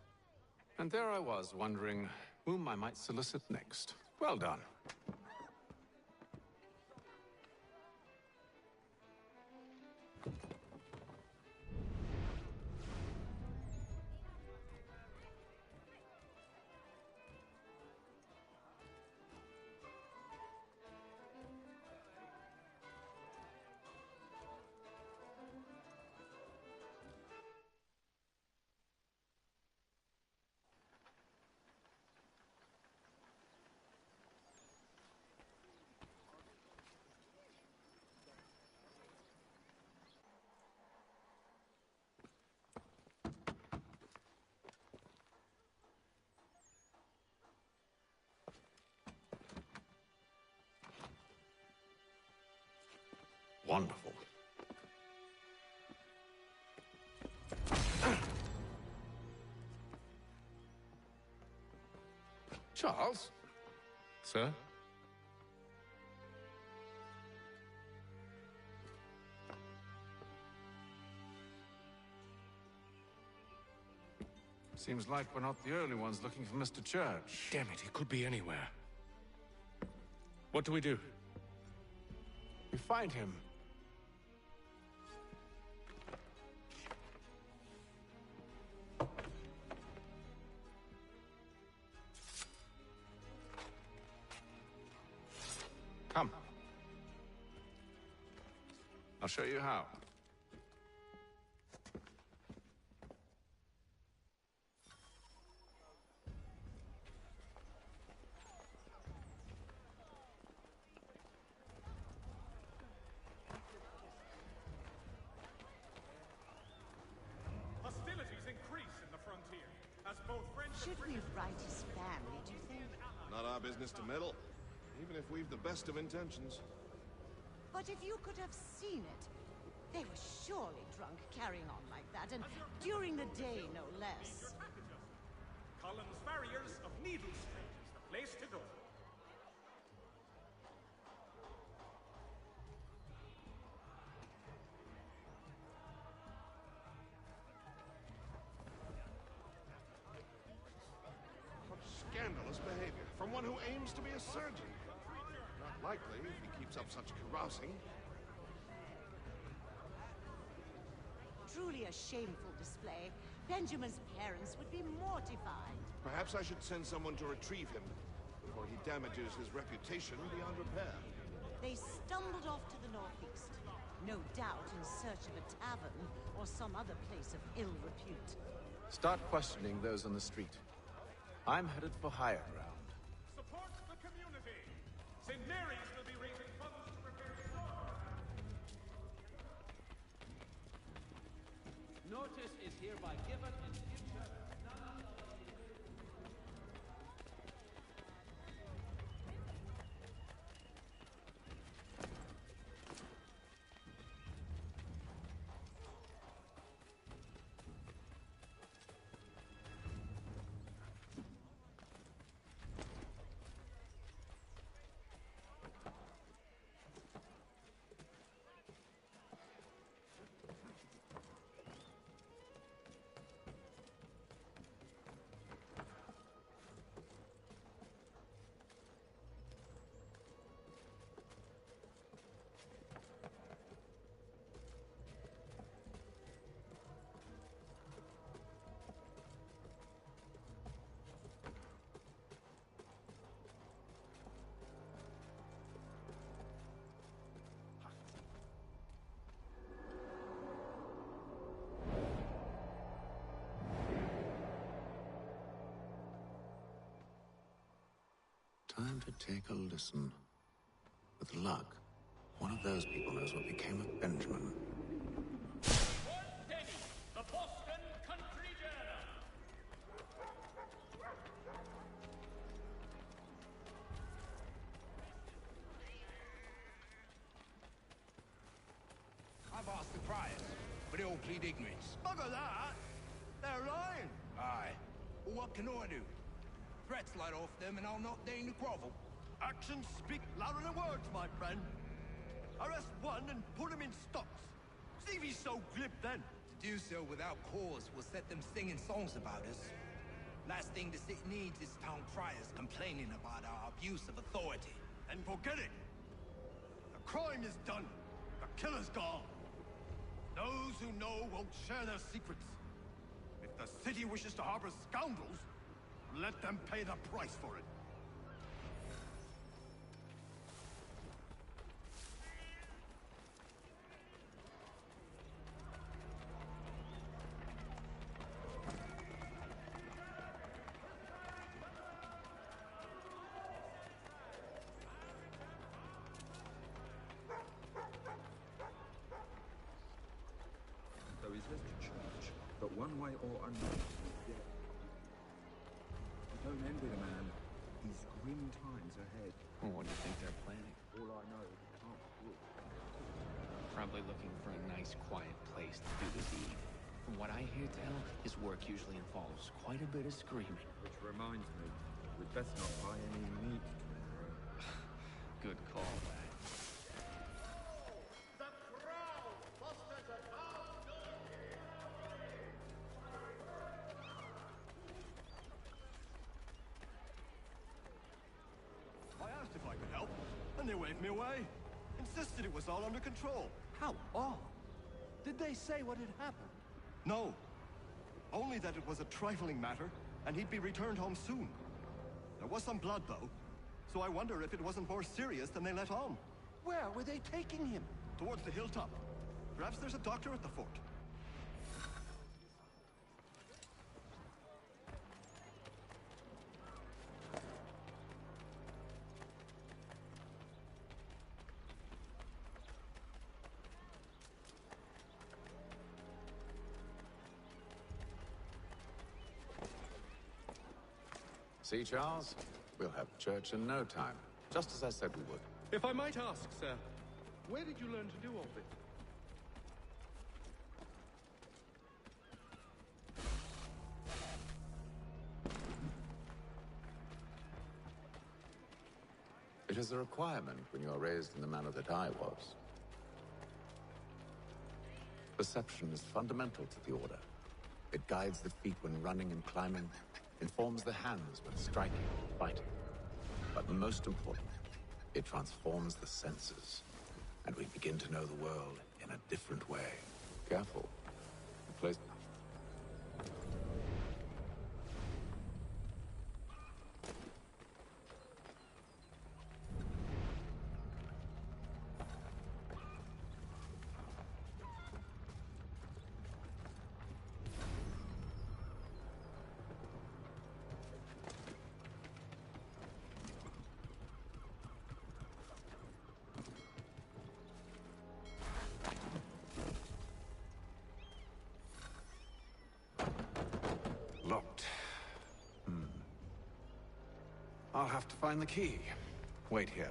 And there I was, wondering whom I might solicit next. Well done. Wonderful. Charles?
Sir?
Seems like we're not the only ones looking for Mr. Church.
Damn it, he could be anywhere. What do we do?
We find him.
Come. I'll show you how.
Hostilities increase in the frontier, as both French
Should we write his family, do you think?
Not our business to meddle, even if we've the best of intentions.
But if you could have seen it, they were surely drunk carrying on like that, and during the day, no less.
Cullen's Farriers of Needle Street is the place to go.
What scandalous behavior from one who aims to be a surgeon. Not likely if he keeps up such carousing.
Truly a shameful display. Benjamin's parents would be mortified.
Perhaps I should send someone to retrieve him before he damages his reputation beyond repair.
They stumbled off to the northeast, no doubt in search of a tavern or some other place of ill repute.
Start questioning those on the street. I'm headed for higher ground.
Support the community. St. Mary's will be raising funds to repair the store.
Notice is hereby given in future.
Time to take a listen. With luck, one of those people knows what became of Benjamin.
Denny, the Boston Country Journal.
I've asked the criers, but they all plead ignorance.
Bugger that! They're lying!
Aye. Well, what can I do? Threats light off them and I'll not deign to grovel.
Actions speak louder than words, my friend. Arrest one and put him in stocks. See if he's so glib then.
To do so without cause will set them singing songs about us. Last thing the city needs is town criers complaining about our abuse of authority.
And forget it. The crime is done. The killer's gone. Those who know won't share their secrets. If the city wishes to harbor scoundrels, let them pay the price for it.
Though he's left to church, but one way or another, he's dead. Don't envy the man. He's grim times ahead.
Well, what do you think they're planning?
All I know is it can't be good.
Probably looking for a nice, quiet place to do the deed. From what I hear tell, his work usually involves quite a bit of screaming.
Which reminds me, we'd best not buy any meat tomorrow.
Good call, lad.
And they waved me away. Insisted it was all under control. How odd. Did they say what had happened? No. Only that it was a trifling matter, and he'd be returned home soon. There was some blood, though, so I wonder if it wasn't more serious than they let on. Where were they taking him? Towards the hilltop. Perhaps there's a doctor at the fort.
See, Charles? We'll have church in no time, just as I said we would.
If I might ask, sir, where did you learn to do all this?
It is a requirement when you are raised in the manner that I was. Perception is fundamental to the Order. It guides the feet when running and climbing, informs the hands when striking and fighting. But most important, it transforms the senses, and we begin to know the world in a different way. Careful. The place...
Locked. I'll have to find the key. Wait here.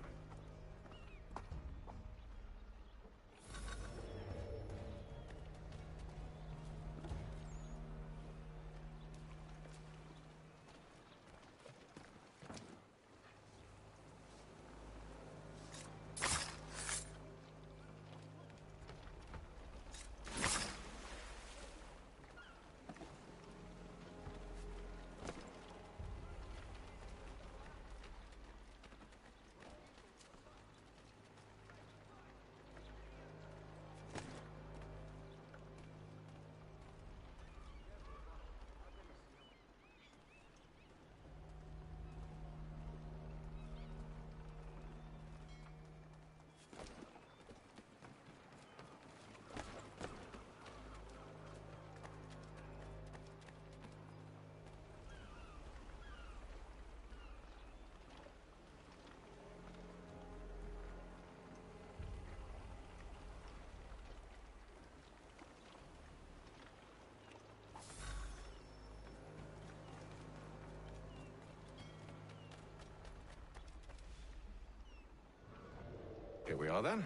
Here we are, then.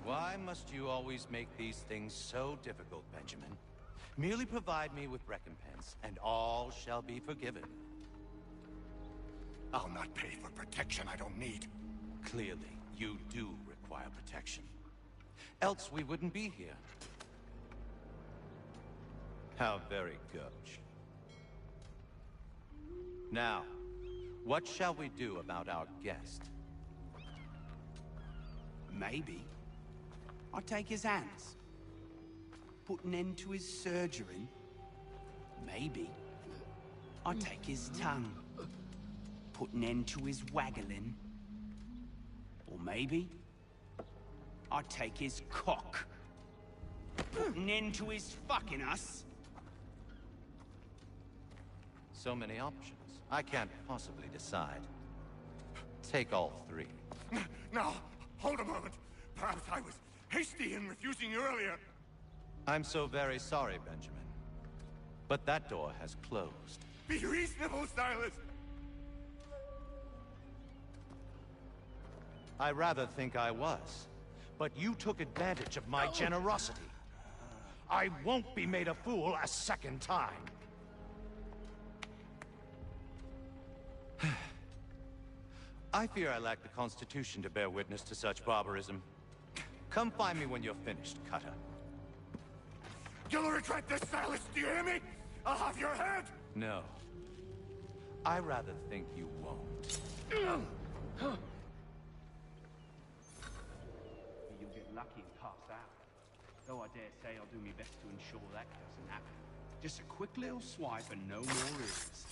Why must you always make these things so difficult, Benjamin? Merely provide me with recompense, and all shall be forgiven.
I'll not pay for protection I don't need.
Clearly, you do require protection. Else we wouldn't be here. How very gauche. Now, what shall we do about our guest?
Maybe I take his hands, put an end to his surgery. Maybe I take his tongue, put an end to his waggling. Or maybe I take his cock, put an end to his fucking us.
So many options. I can't possibly decide. Take all three.
Now, hold a moment. Perhaps I was hasty in refusing you earlier.
I'm so very sorry, Benjamin. But that door has closed.
Be reasonable, Silas.
I rather think I was. But you took advantage of my generosity. I won't be made a fool a second time. I fear I lack the constitution to bear witness to such barbarism. Come find me when you're finished, Cutter.
You'll regret this, Silas, do you hear me? I'll have your head!
No. I rather think you won't.
You'll get lucky and pass out. Though I dare say I'll do my best to ensure that doesn't happen. Just a quick little swipe and no more is.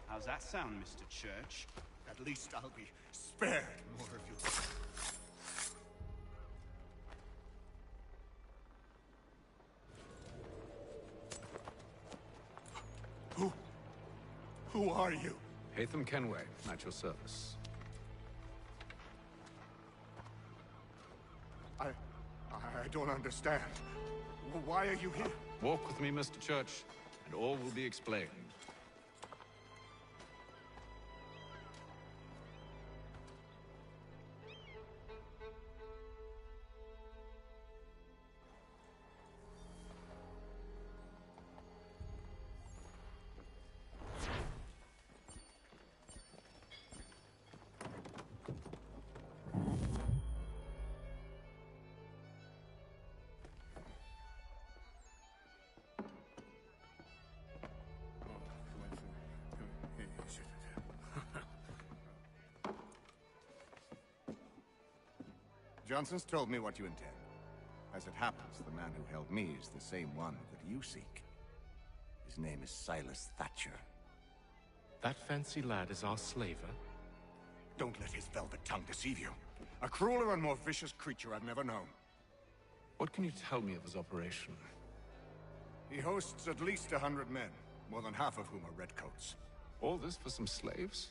How's that sound, Mr. Church?
At least I'll be spared more of you. Who are you?
Haytham Kenway, at your service.
I don't understand. Why are you here?
Walk with me, Mr. Church, and all will be explained.
Johnson's told me what you intend. As it happens, the man who held me is the same one that you seek. His name is Silas Thatcher.
That fancy lad is our slaver?
Don't let his velvet tongue deceive you. A crueler and more vicious creature I've never known.
What can you tell me of his operation?
He hosts at least 100 men, more than half of whom are redcoats.
All this for some slaves?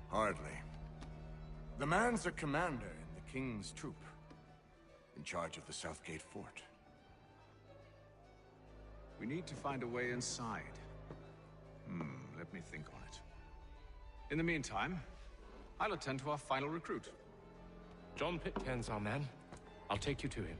Hardly. The man's a commander in the King's troop, in charge of the Southgate Fort.
We need to find a way inside. Let me think on it. In the meantime, I'll attend to our final recruit.
John Pitcairn's our man. I'll take you to him.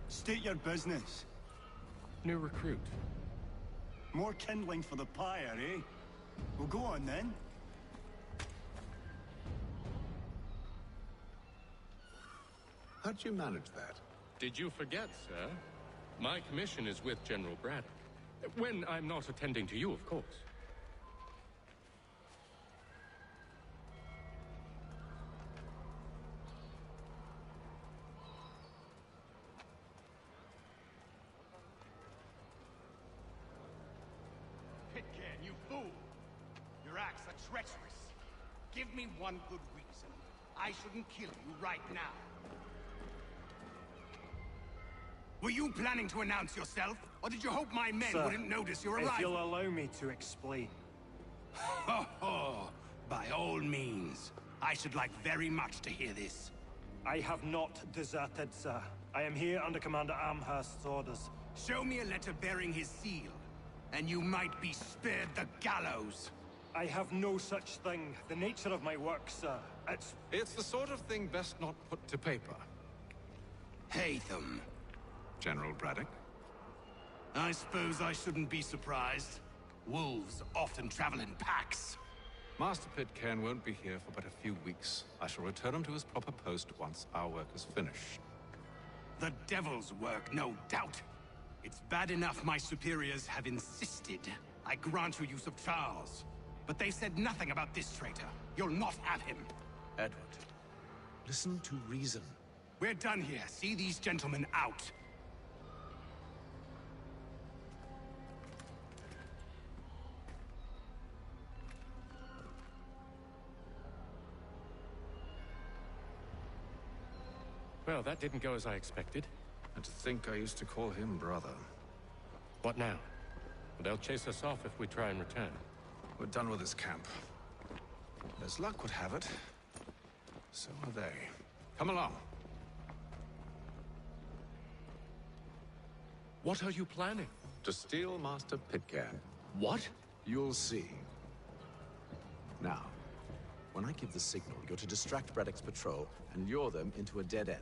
State your business.
New recruit.
More kindling for the pyre, eh? Well, go on then.
How'd you manage that?
Did you forget, sir? My commission is with General Braddock. When I'm not attending to you, of course.
Pitcairn, you fool! Your acts are treacherous. Give me one good reason. I shouldn't kill you right now. Were you planning to announce yourself? Or did you hope my men
Sir,
wouldn't notice your arrival?
if you'll allow me to explain.
Ho ho! By all means. I should like very much to hear this.
I have not deserted, sir. I am here under Commander Amherst's orders.
Show me a letter bearing his seal, and you might be spared the gallows.
I have no such thing. The nature of my work, sir.
It's the sort of thing best not put to paper.
Haytham.
General Braddock?
I suppose I shouldn't be surprised. Wolves often travel in packs.
Master Pitcairn won't be here for but a few weeks. I shall return him to his proper post once our work is finished.
The devil's work, no doubt. It's bad enough my superiors have insisted I grant you use of Charles. But they said nothing about this traitor. You'll not have him.
Edward, listen to reason.
We're done here. See these gentlemen out.
Well, that didn't go as I expected.
And to think I used to call him brother.
What now? They'll chase us off if we try and return.
We're done with this camp. As luck would have it, so are they. Come along.
What are you planning?
To steal Master Pitcairn.
What?
You'll see. Now, when I give the signal, you're to distract Braddock's patrol and lure them into a dead end.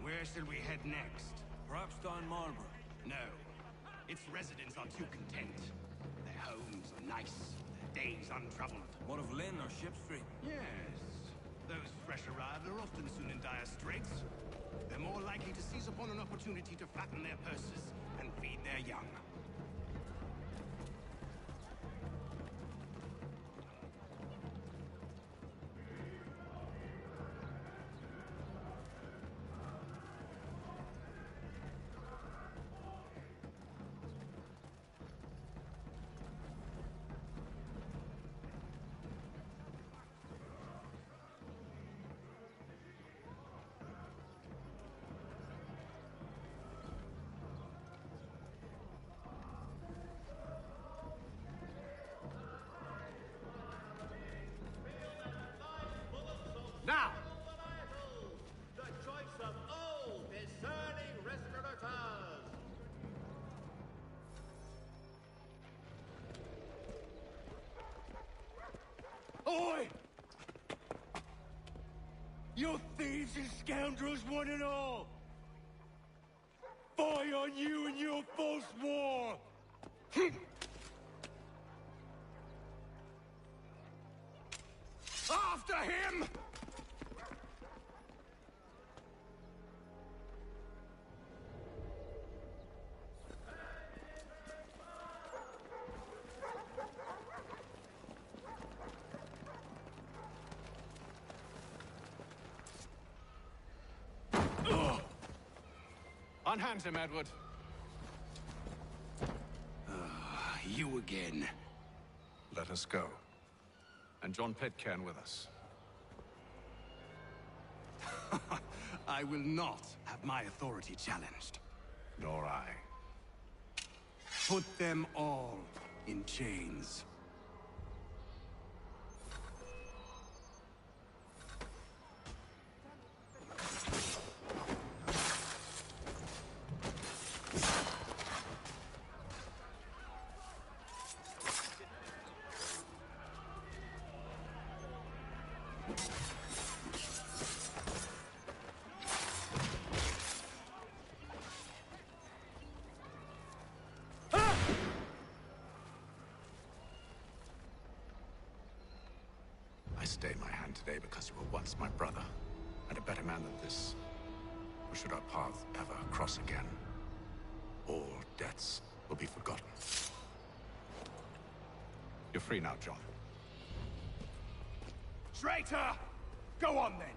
Where shall we head next?
Perhaps down Marlborough.
No. Its residents are too content. Their homes are nice, their days untroubled.
What of Lynn or Ship Street?
Yes. Those fresh arrived are often soon in dire straits. They're more likely to seize upon an opportunity to fatten their purses and feed their young.
You thieves and scoundrels, one and all! Fie on you and your false war! After him!
Unhand him, Edward.
You again.
Let us go.
And John Pitcairn with us.
I will not have my authority challenged.
Nor I.
Put them all in chains.
I stay my hand today because you were once my brother, and a better man than this. Or should our paths ever cross again, all debts will be forgotten.
You're free now, John.
Traitor! Go on then!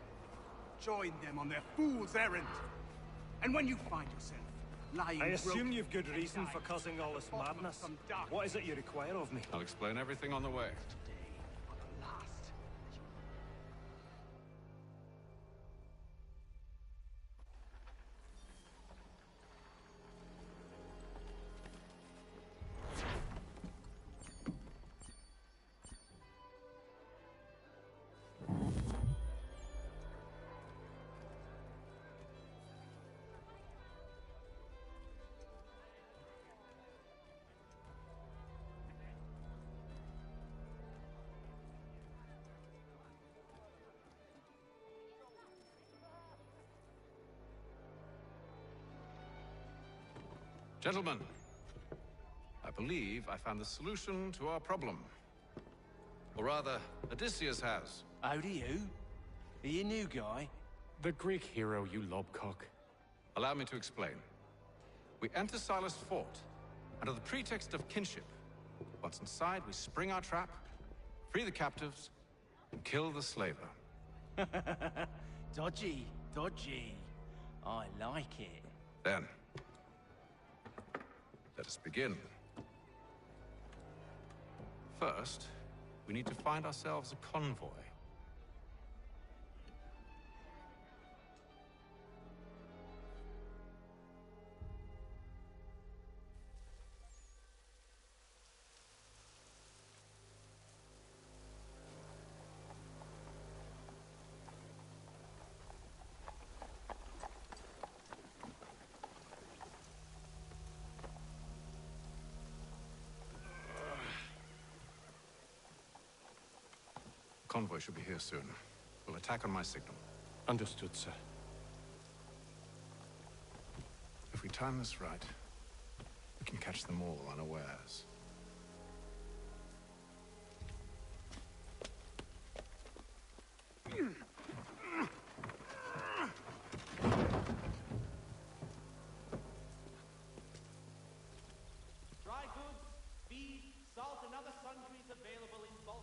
Join them on their fool's errand. And when you find yourself lying
I assume
broken
you've good reason for causing all this madness. What is it you require of me?
I'll explain everything on the way. Gentlemen, I believe I found the solution to our problem. Or rather, Odysseus has.
How do you? Are you a new guy?
The Greek hero, you lobcock.
Allow me to explain. We enter Silas' fort, under the pretext of kinship. Once inside, we spring our trap, free the captives, and kill the slaver.
Dodgy, dodgy. I like it.
Then, let us begin. First, we need to find ourselves a convoy. Convoy should be here soon. We'll attack on my signal.
Understood, sir.
If we time this right, we can catch them all unawares.
Dry goods, feed, salt, and other sundries available in bulk.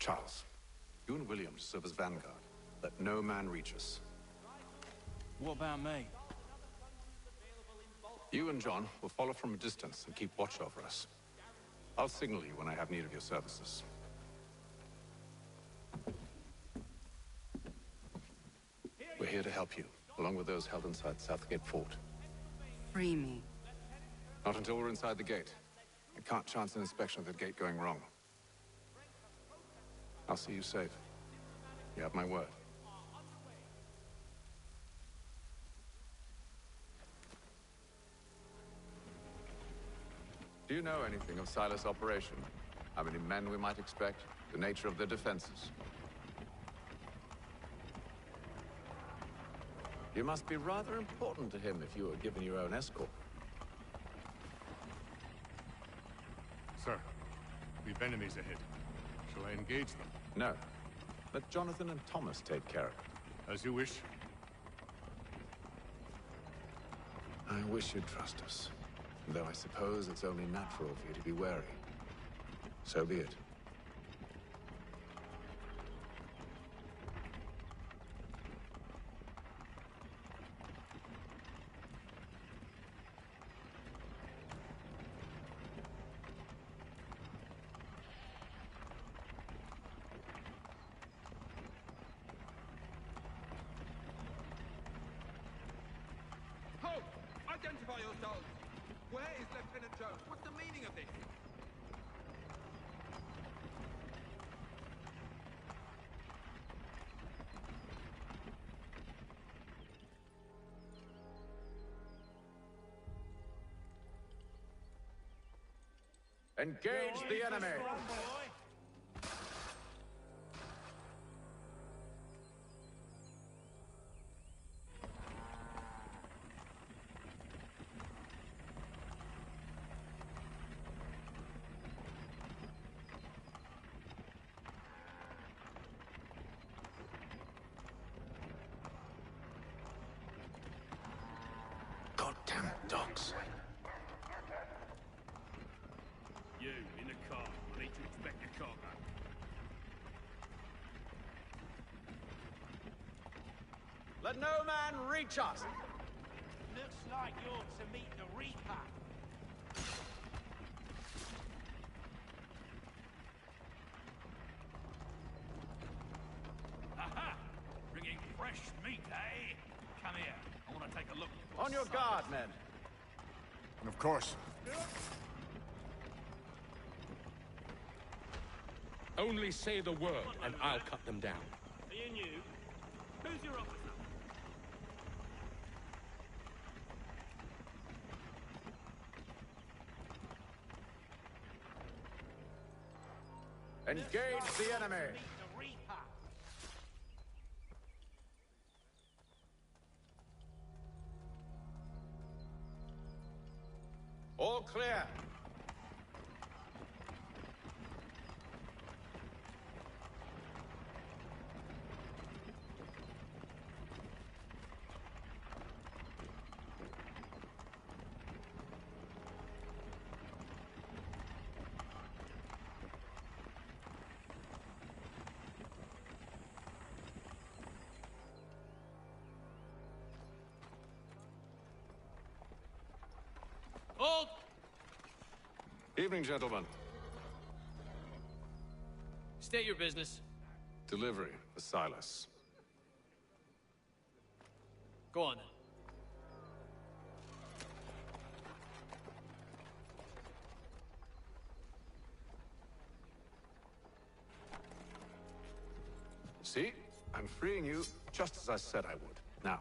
Charles, you and William serve as vanguard. Let no man reach us.
What about me?
You and John will follow from a distance and keep watch over us. I'll signal you when I have need of your services. We're here to help you, along with those held inside Southgate Fort.
Free me.
Not until we're inside the gate. I can't chance an inspection of the gate going wrong. I'll see you safe. You have my word. Do you know anything of Silas' operation? How many men we might expect? The nature of their defenses? You must be rather important to him if you were given your own escort.
Sir, we've enemies ahead. Shall I engage them?
No. Let Jonathan and Thomas take care of it.
As you wish.
I wish you'd trust us. Though I suppose it's only natural for you to be wary. So be it.
Halt! Identify yourselves! Where is Lieutenant Jones? What's the meaning of this?
Engage the enemy! Goddamn dogs.
You, in the car. I need to inspect your cargo.
Let no man reach us!
Looks like you're to meet the Reaper.
Aha! Bringing fresh meat, eh? Come here. I want to take a look.
On your guard, men.
And of course.
Only say the word, and I'll cut them down.
Are you new? Who's your officer?
Engage the enemy!
Meet the Reaper.
All clear.
Hold!
Evening, gentlemen.
State your business.
Delivery for Silas.
Go on then.
See? I'm freeing you just as I said I would. Now,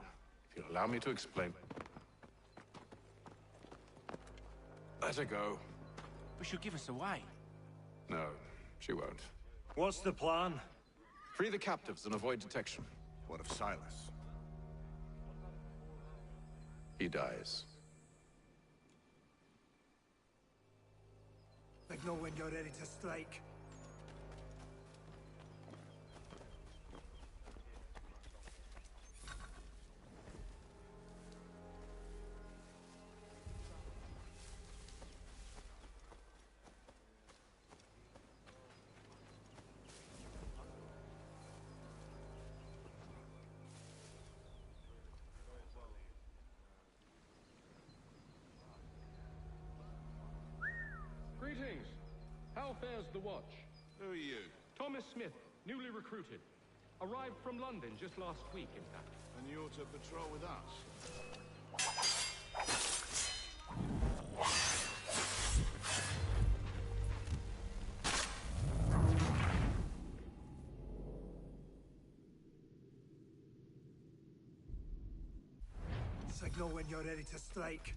if you'll allow me to explain. Let her go.
But she'll give us away.
No, she won't.
What's the plan?
Free the captives and avoid detection.
What of Silas?
He dies.
Signal when you're ready to strike.
bears the watch.
Who are you?
Thomas Smith, newly recruited. Arrived from London just last week, in fact.
And you're to patrol with us?
Signal when you're ready to strike.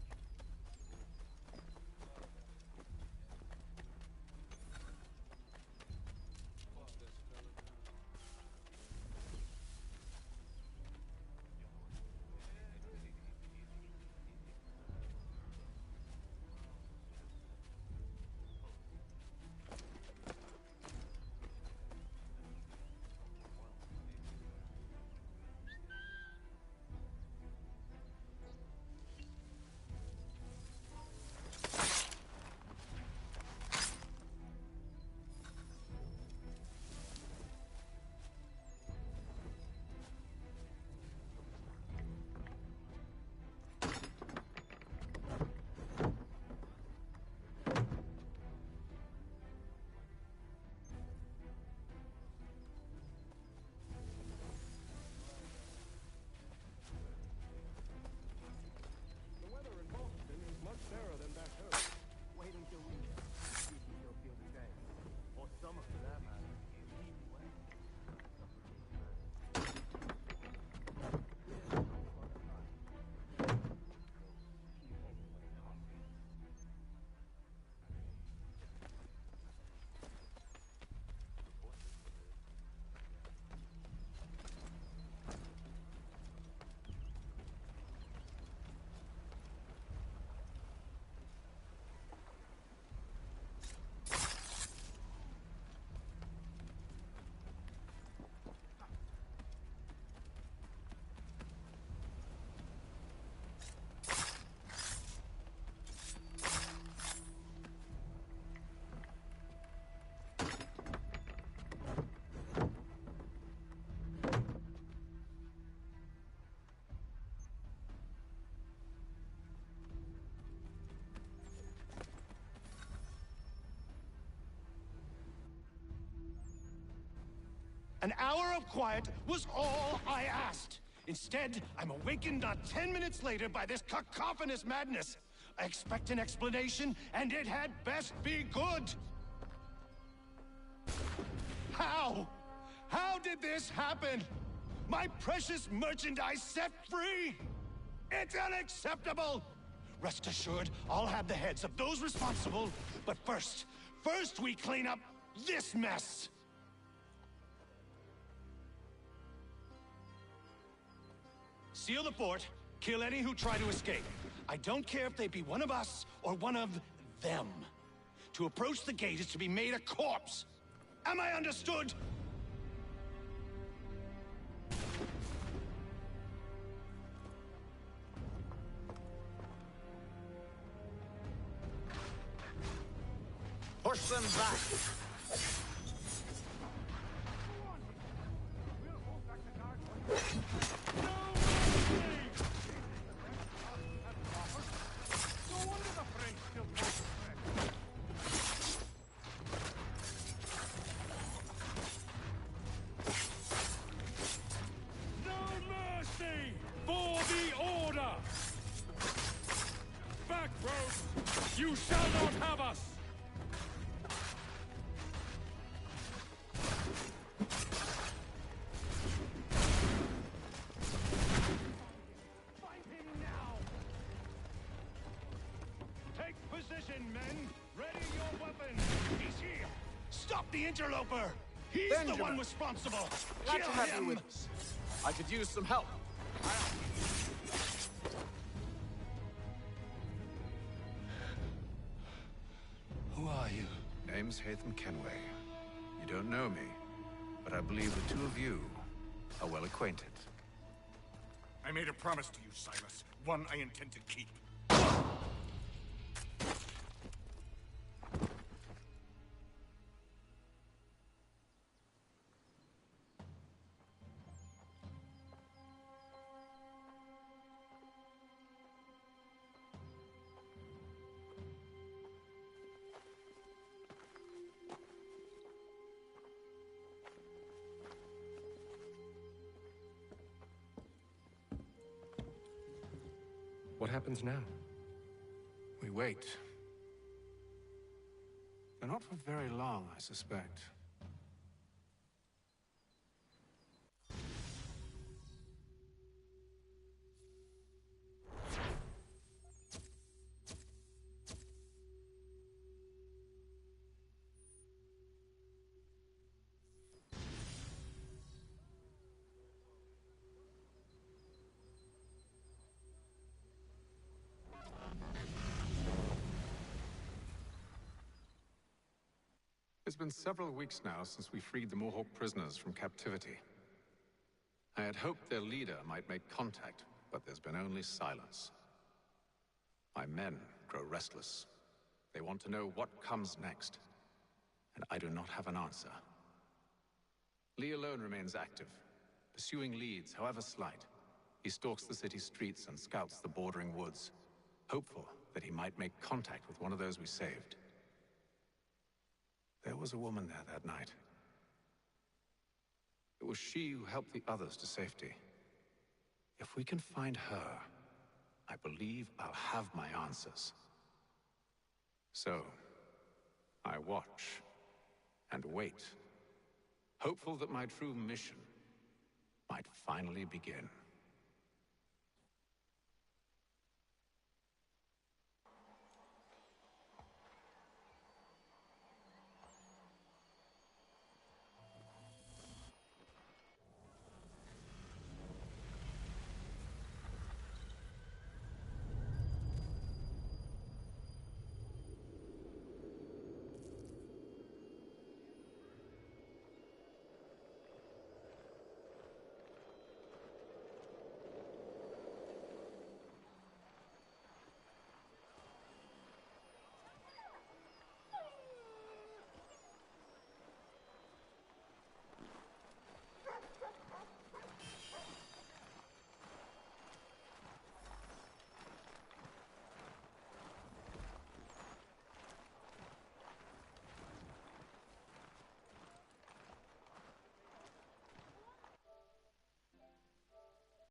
An hour of quiet was all I asked. Instead, I'm awakened not 10 minutes later by this cacophonous madness. I expect an explanation, and it had best be good. How? How did this happen? My precious merchandise set free? It's unacceptable! Rest assured, I'll have the heads of those responsible. But first we clean up this mess! Seal the fort, kill any who try to escape. I don't care if they be one of us or one of them. To approach the gate is to be made a corpse. Am I understood?
Push them back!
You shall not have us!
Fight him now! Take position, men! Ready your weapons! He's here! Stop the interloper! He's
Benjamin.
the one responsible!
Glad to
Kill
have
him!
you with us. I could use some help.
Who are you?
Name's Haytham Kenway. You don't know me, but I believe the two of you are well acquainted.
I made a promise to you, Silas. One I intend to keep.
happens now?
We wait. But not for very long, I suspect. It's been several weeks now since we freed the Mohawk prisoners from captivity. I had hoped their leader might make contact, but there's been only silence. My men grow restless. They want to know what comes next, and I do not have an answer. Lee alone remains active, pursuing leads, however slight. He stalks the city streets and scouts the bordering woods, hopeful that he might make contact with one of those we saved. There was a woman there that night. It was she who helped the others to safety. If we can find her, I believe I'll have my answers. So, I watch and wait, hopeful that my true mission might finally begin.